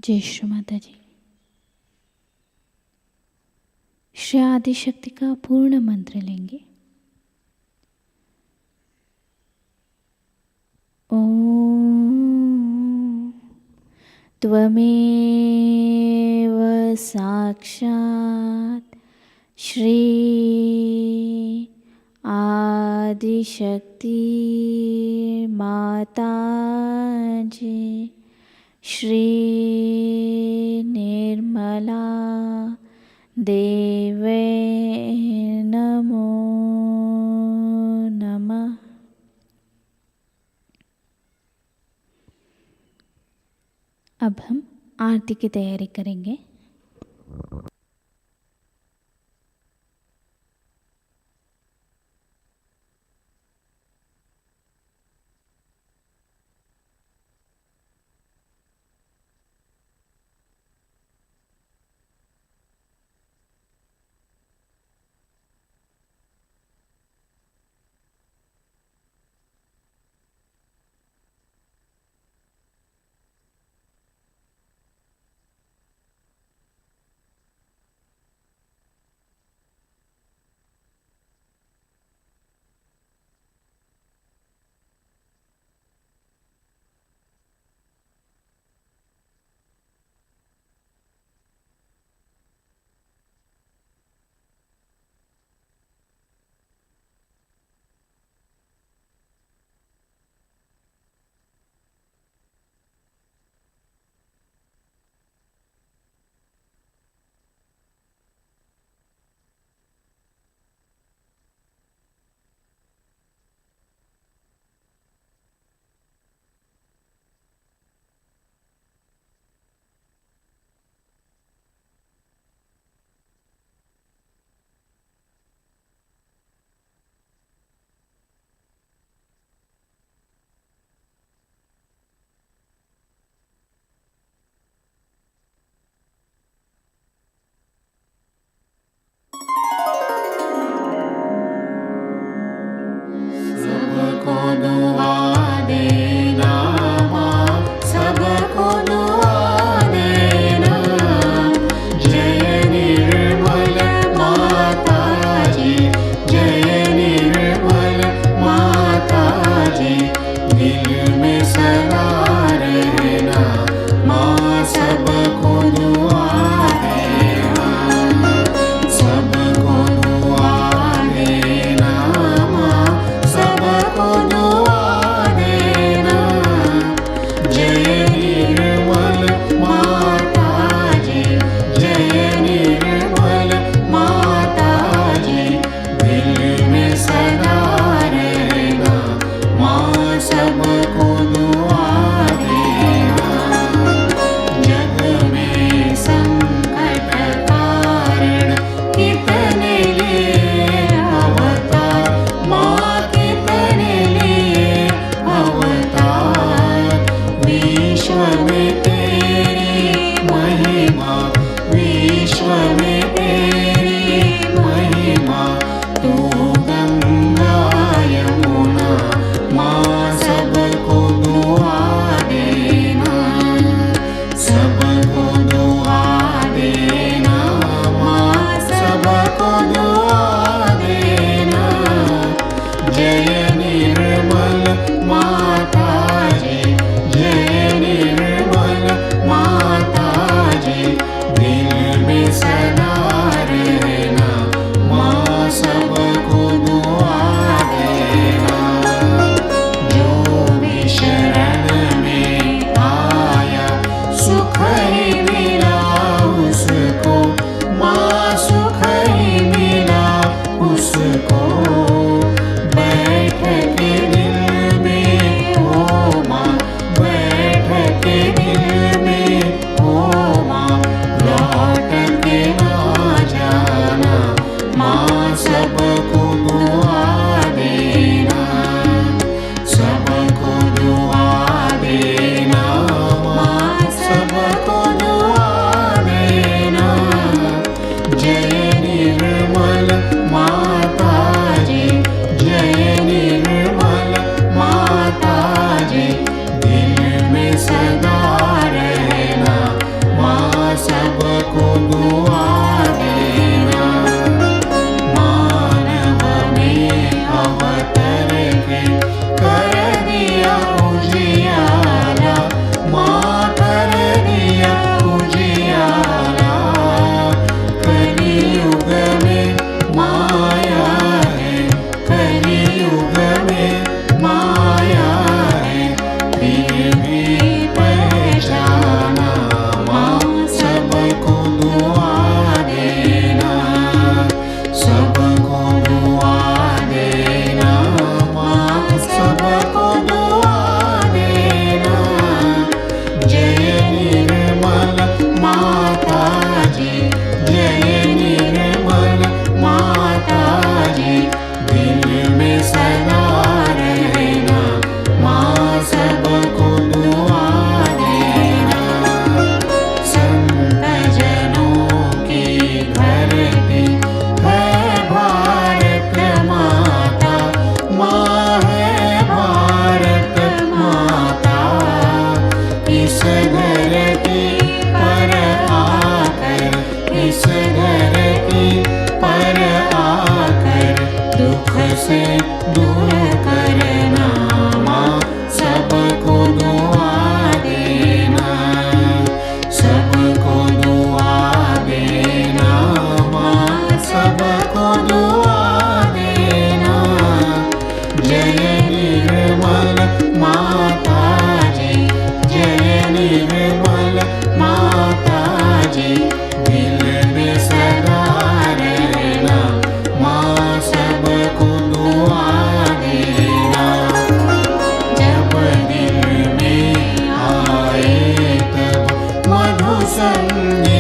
जय श्री माताजी। श्री आदिशक्ति का पूर्ण मंत्र लेंगे। ॐ त्वमेव साक्षात् श्री आदिशक्ति माताजी श्री निर्मला देवे नमो नमः। अब हम आरती की तैयारी करेंगे।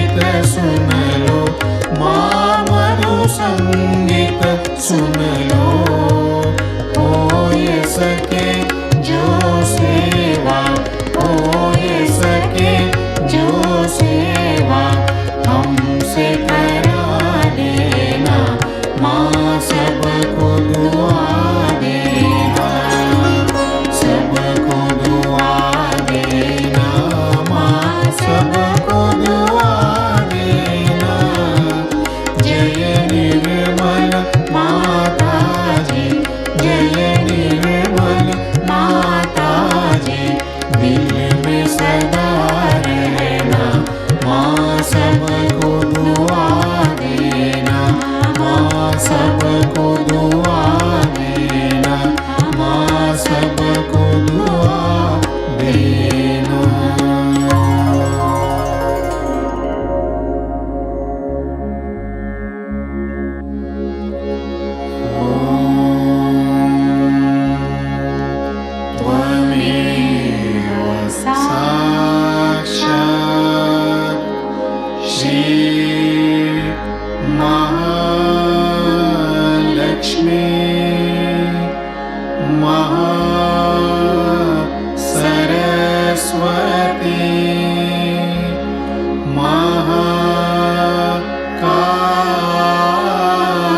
संगीत सुन लो, माँ मधु संगीत सुन लो। हो ये सके जो सेवा, हो ये सके जो सेवा हमसे करा देना, माँ सबको दुआ देना, सबको दुआ देना, माँ सबको दुआ देना। जय निर्मल माताजी, जय निर्मल माताजी, दिल में सदा रहना, माँ सबको दुआ देना, माँ सबको दुआ देना, माँ सबको दुआ देना। त्वमेव साक्षात् श्री महालक्ष्मी महासरस्वती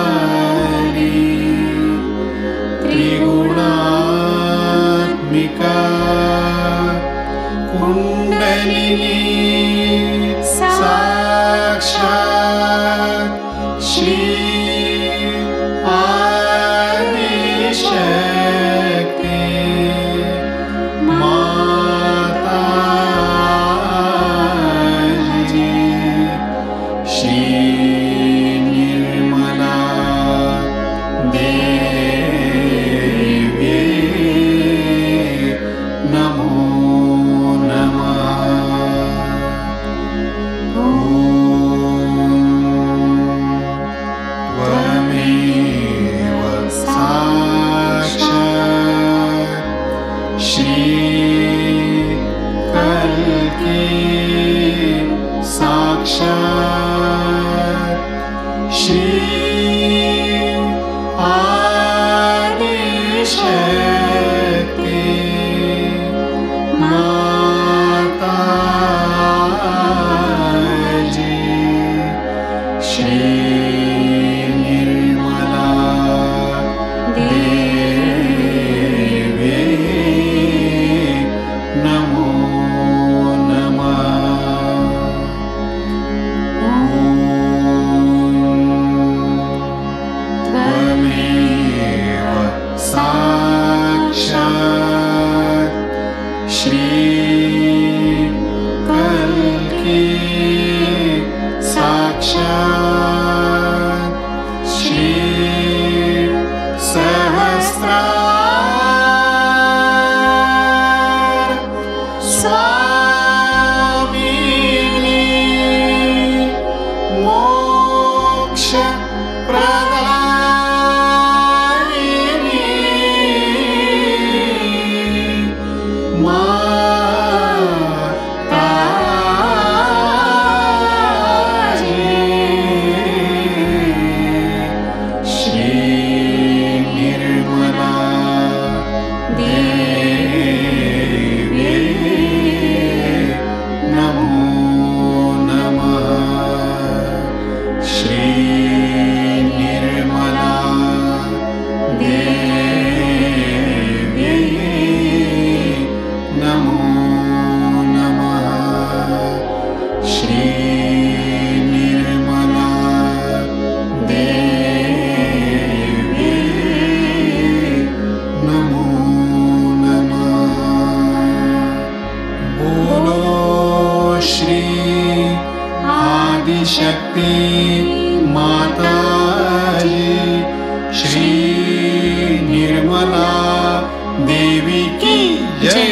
महाकाली त्रिगुणात्मिका कुण्डलिनी साक्षात् श्री आदिशक्ति माताजी, श्री निर्मला देवी नमो नमः। त्वमेव साक्षात् श्री कल्की साक्षात् श्री आदिशक्ति माताजी, श्री निर्मला देवी नमो नमः। त्वमेव साक्षात् श्री कल्की साक्षात् श्री सहस्रार स्वामिनी मोक्ष प्रदायिनी माताजी, श्री निर्मला देवी नमो नमः। श्री निर्मला देवी नमो नमः। श्री निर्मला देवी नमो नमः। बोलो श्री आदिशक्ति माताजी, श्री निर्मला देवी की जय।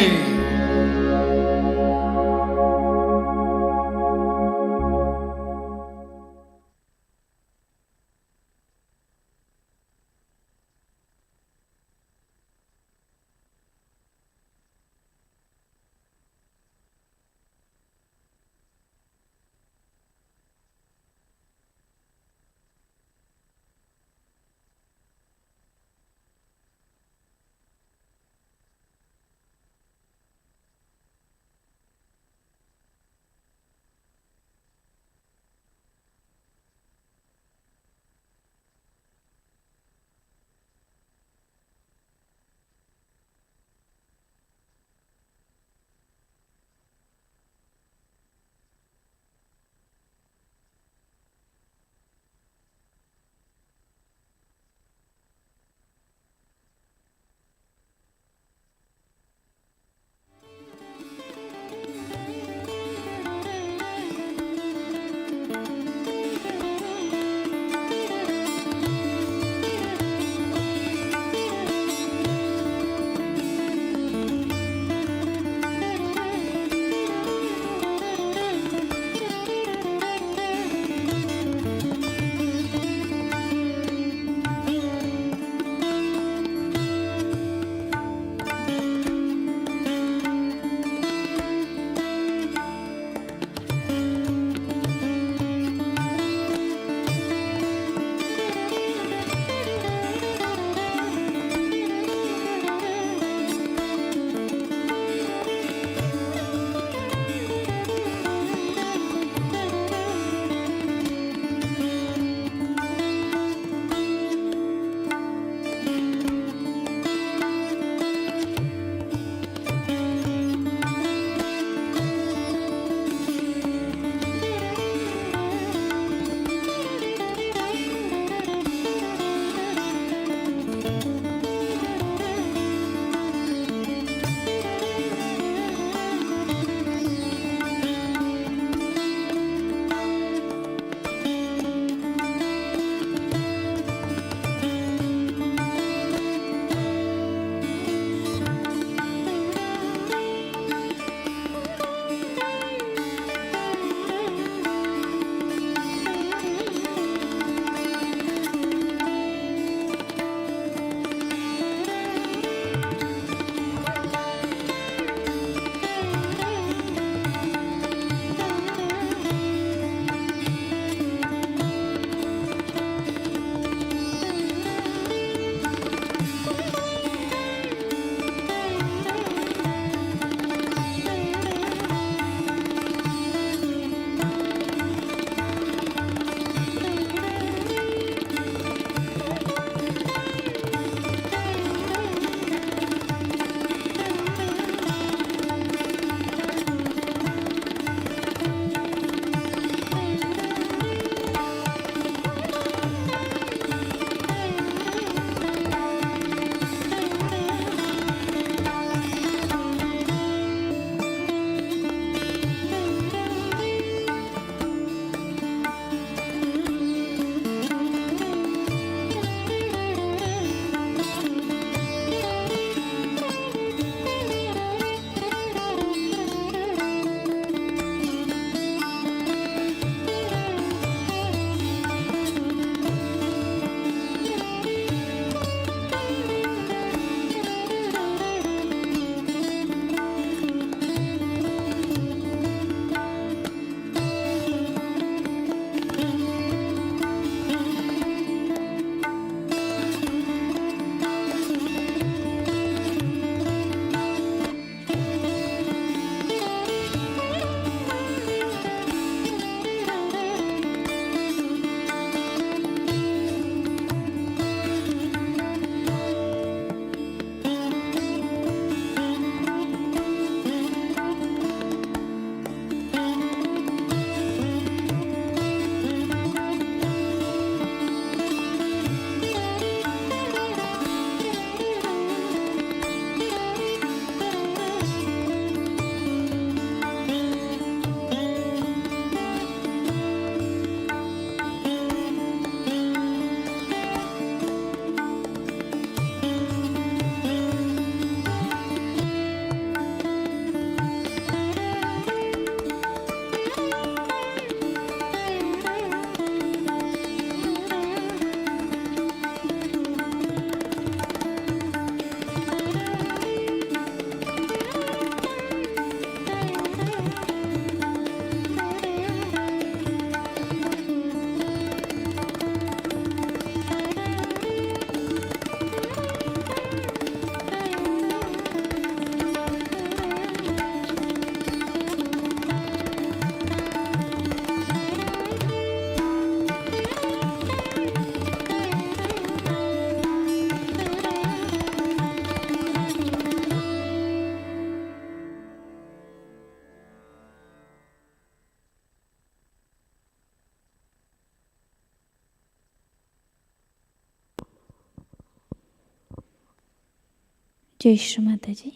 जय श्री माता जी।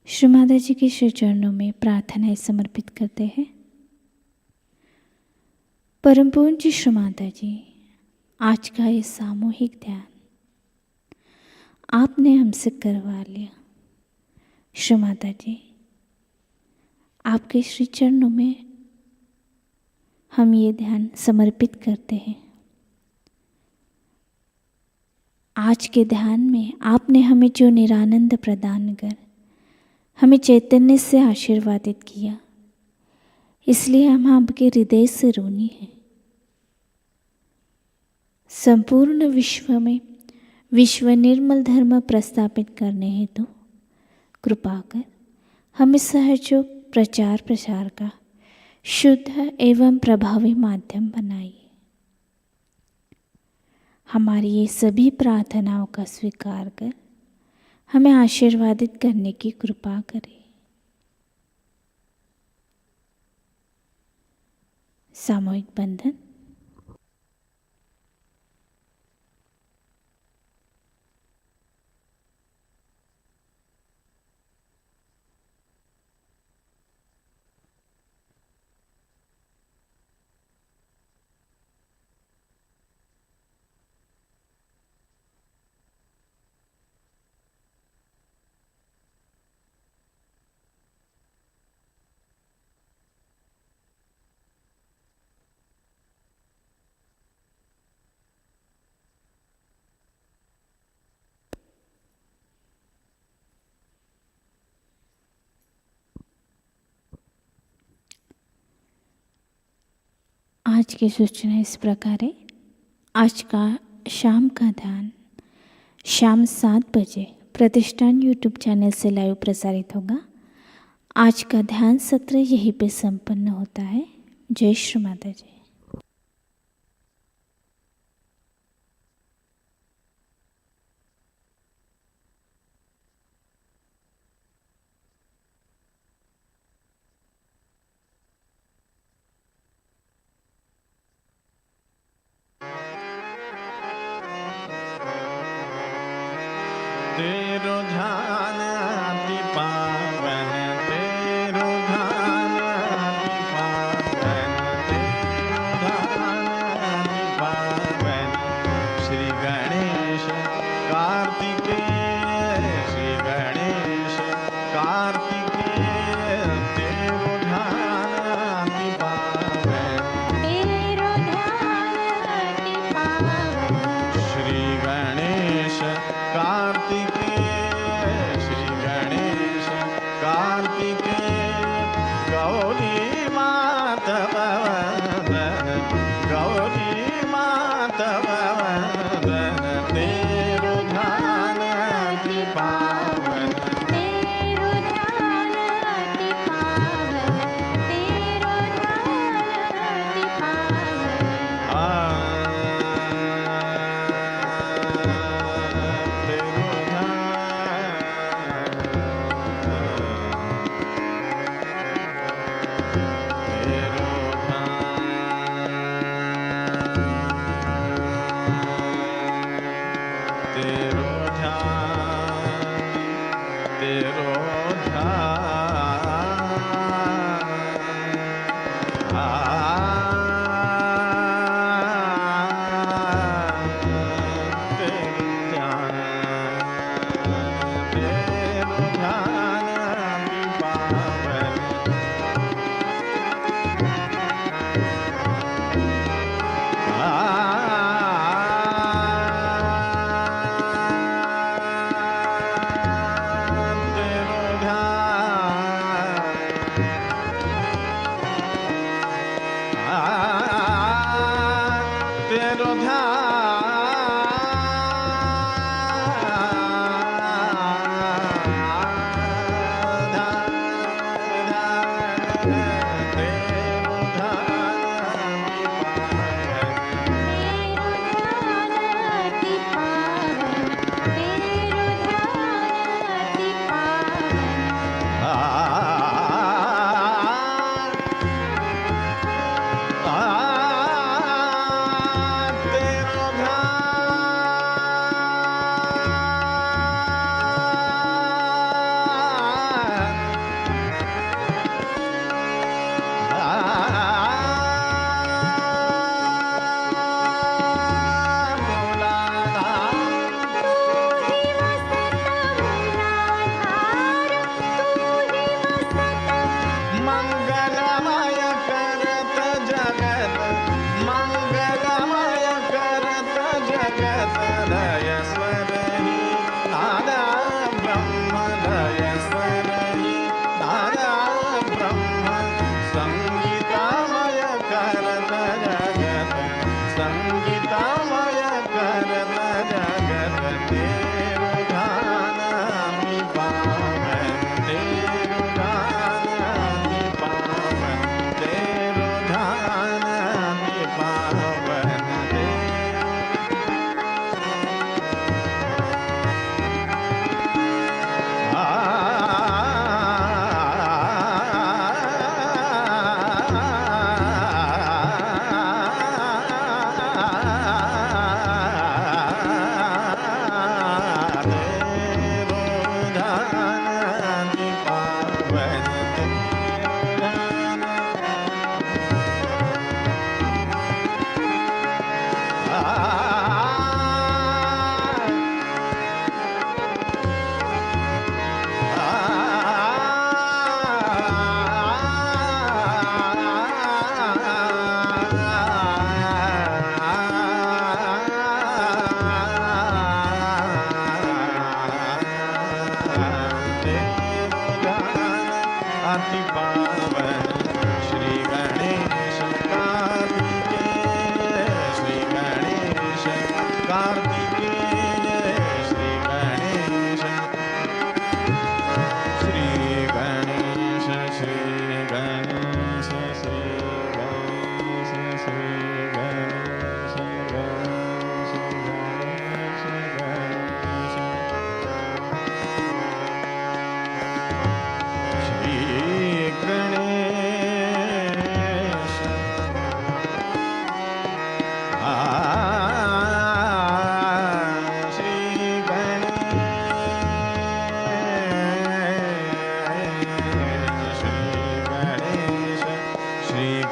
श्री माता जी के श्री चरणों में प्रार्थनाएं समर्पित करते हैं। परम पूज्य श्री माता जी, आज का ये सामूहिक ध्यान आपने हमसे करवा लिया। श्री माता जी, आपके श्री चरणों में हम ये ध्यान समर्पित करते हैं। आज के ध्यान में आपने हमें जो निरानंद प्रदान कर हमें चैतन्य से आशीर्वादित किया, इसलिए हम आपके हृदय से ऋणी हैं। संपूर्ण विश्व में विश्व निर्मल धर्म प्रस्थापित करने हेतु कृपा कर हमें सहयोग प्रचार प्रसार का शुद्ध एवं प्रभावी माध्यम बनाइए। हमारी ये सभी प्रार्थनाओं का स्वीकार कर हमें आशीर्वादित करने की कृपा करें। सामूहिक बंधन। आज की सूचना इस प्रकार है। आज का शाम का ध्यान शाम 7 बजे प्रतिष्ठान यूट्यूब चैनल से लाइव प्रसारित होगा। आज का ध्यान सत्र यहीं पे संपन्न होता है। जय श्री माता जी। तेरो ध्यान अति पावन, तेरो ध्यान अति पावन, तेरो ध्यान अति पावन। श्री गणेश कार्तिकेय, श्री गणेश कार्तिकेय, तेरो ध्यान अति पावन, तेरो ध्यान अति पावन। श्री गणेश कार्तिकेय, श्री गणेश कार्तिकेय। गौरी मातव वंदन, गौरी मातव वंदन, तेरो ध्यान अति पावन, तेरो ध्यान अति पावन, तेरो ध्यान अति पावन। आ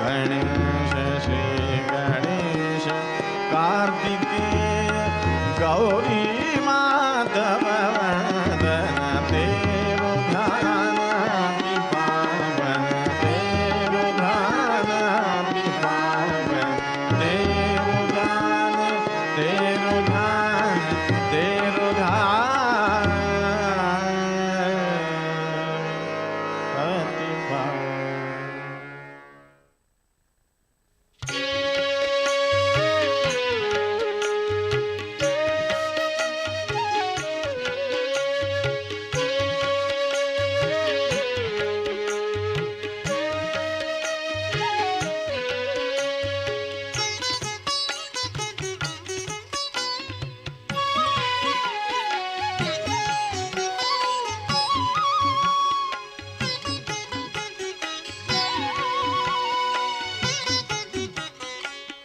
गणेश श्री गणेश कार्तिकेय गौरी माधव वंदन तेरु ध्यान अति पावन तेरु ध्यान अति पावन तेरु ध्यान तेरु ध्यान तेरु ध्यान अति पावन।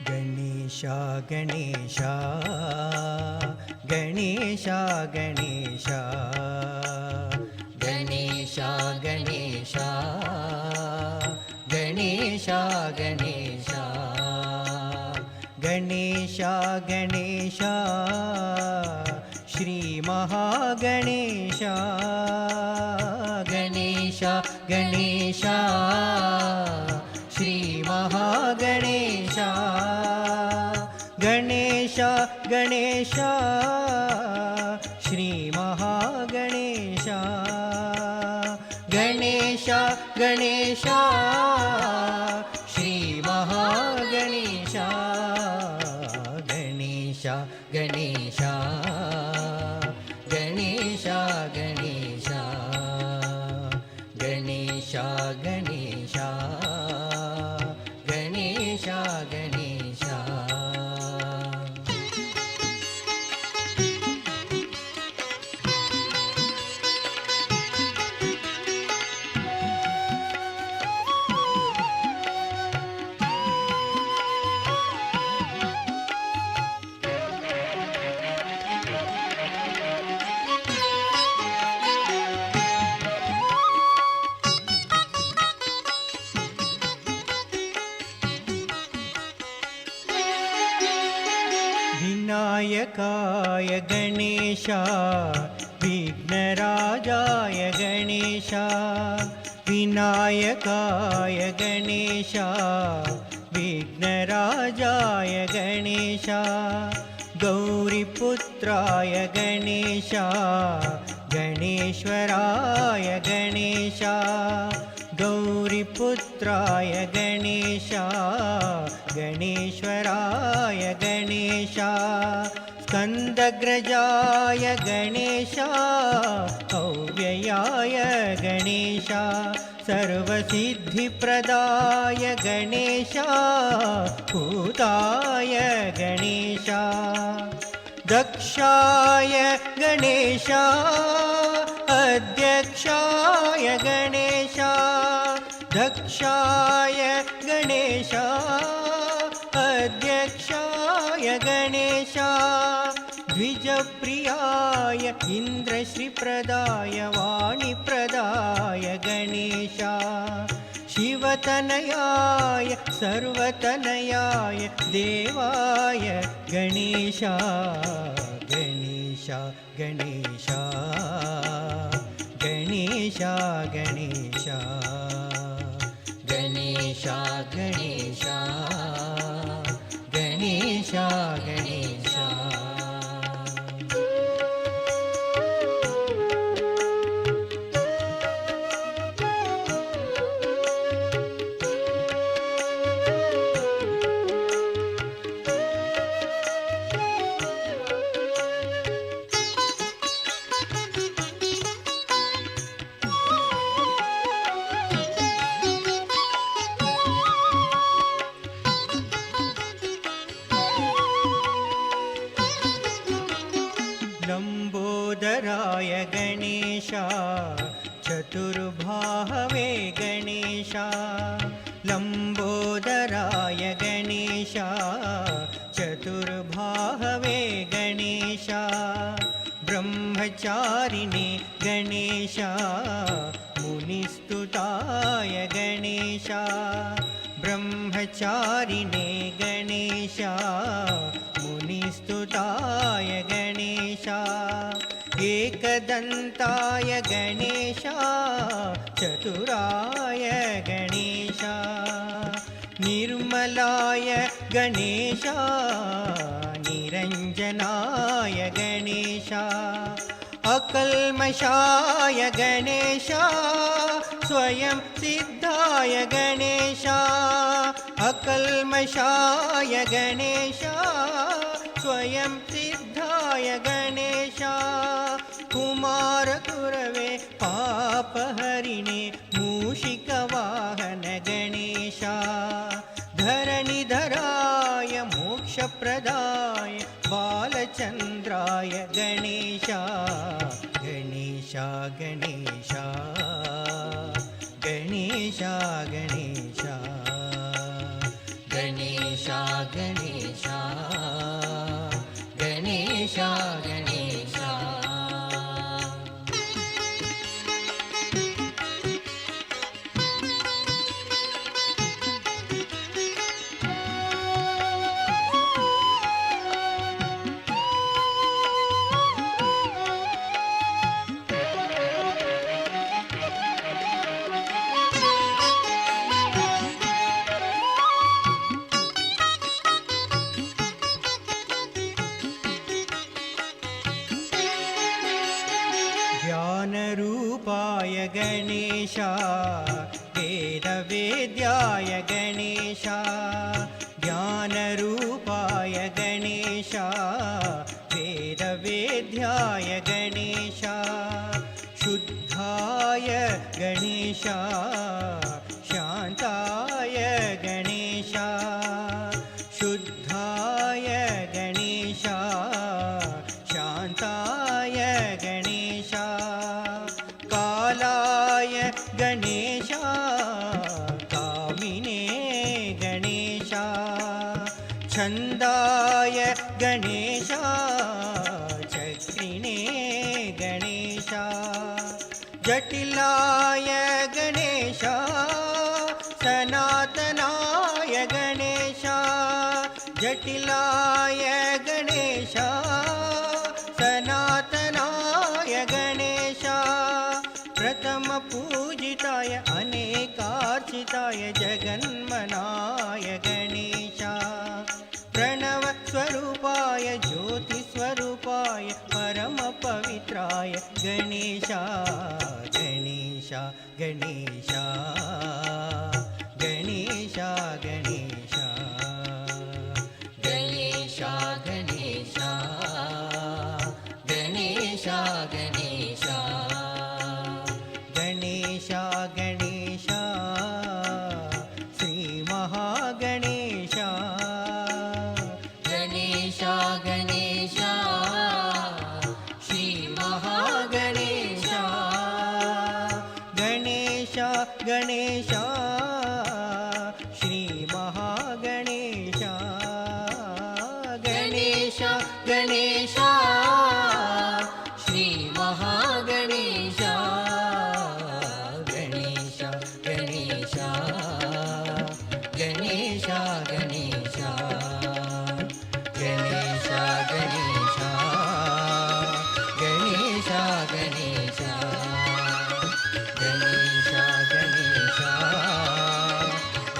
गणेश गणेश गणेश गणेश गणेश गणेश गणेश गणेश गणेश श्री महागणेश गणेश गणेश श्री महागणेश गणेश गणेश श्री महागणेश गणेश गणेश श्री महागणेश गणेश गणेश गणेश गणेश गणेश गणेश गणेश गणेश विनायकाय गणेश विघ्नराजाय गणेश विनायकाय गणेश विघ्नराजाय गणेश गौरीपुत्राय गणेश गणेश्वराय गणेश गौरीपुत्राय गणेश गणेश्वराय गणेश स्कन्दग्रजाय गणेश अव्ययाय गणेश सर्वसिद्धिप्रदाय गणेश भूताय गणेश दक्षाय गणेश अध्यक्षाय गणेश दक्षाय गणेश अध्यक्षाय गणेश द्विजप्रियाय इन्द्रश्रीप्रदाय वाणीप्रदाय गणेश शिवतनयाय सर्वतनयाय देवाय गणेश गणेश गणेश गणेश गणेश गणेश गणेश गणेश गणेश लंबोदराय गणेश चतुर्बाहवे गणेश लंबोदराय गणेश चतुर्बाहवे गणेश ब्रह्मचारिणे गणेश मुनिस्तुताय गणेश ब्रह्म ब्रह्मचारिणे गणेशा मुनिस्तुताय गणेशा एकदन्ताय गणेशा चतुराय गणेशा निर्मलाय गणेशा निरञ्जनाय गणेशा अकल्मषाय गणेशा स्वयं सिद्धाय गणेशा अकल्मषाय गणेशा स्वयं सिद्धाय गणेशा कुमारगुरवे पापहरिणे मूषिकवाहन गणेशा धरणिधराय मोक्षप्रदाय बालचन्द्राय गणेशा गणेशा गणेशा गणेशा गणेशा गणेशा गणेशा गणेशा गणेशा ज्ञानरूपाय गणेशा वेदवेद्याय गणेशा ज्ञानरूपाय गणेशा वेदवेद्याय गणेशा शुद्धाय गणेशा शान्ताय गणेशा शुद्धाय गणेशा शान्ताय गणेशा कालाय गणेशा कामिने गणेशा छन्दाय गणेशा चक्रिणे गणेशा जटिलाय गणेशा सनातनाय गणेशा जटिलाय गणेशा सनातनाय गणेशा प्रथम पूजिताय अनेकार्चिताय जगन्मनाय गणेशा प्रणव स्वरूपाय ज्योतिस्वरूपाय परम पवित्राय गणेशा गणेशा गणेशा गणेशा गणेशा गणेशा गणेशा गणेशा गणेशा गणेशा गणेशा श्री महागणेशा गणेशा गणेशा श्री महागणेशा गणेशा गणेशा श्री महागणेशा गणेशा गणेशा श्री महागणेशा गणेशा गणेशा गणेशा गणेशा गणेशा गणेशा गणेशा गणेशा गणेशा गणेशा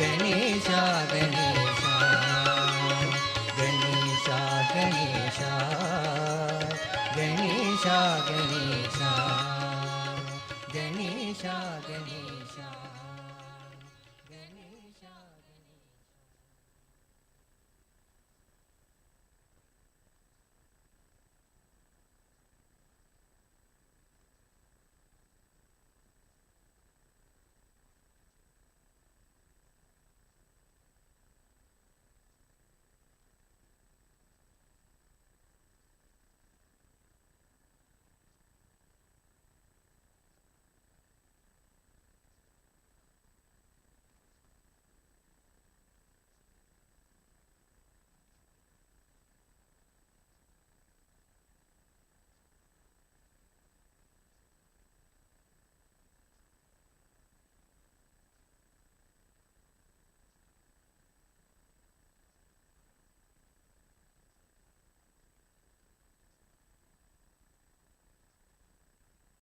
गणेशा गणेशा गणेशा गणेशा गणेशा गणेशा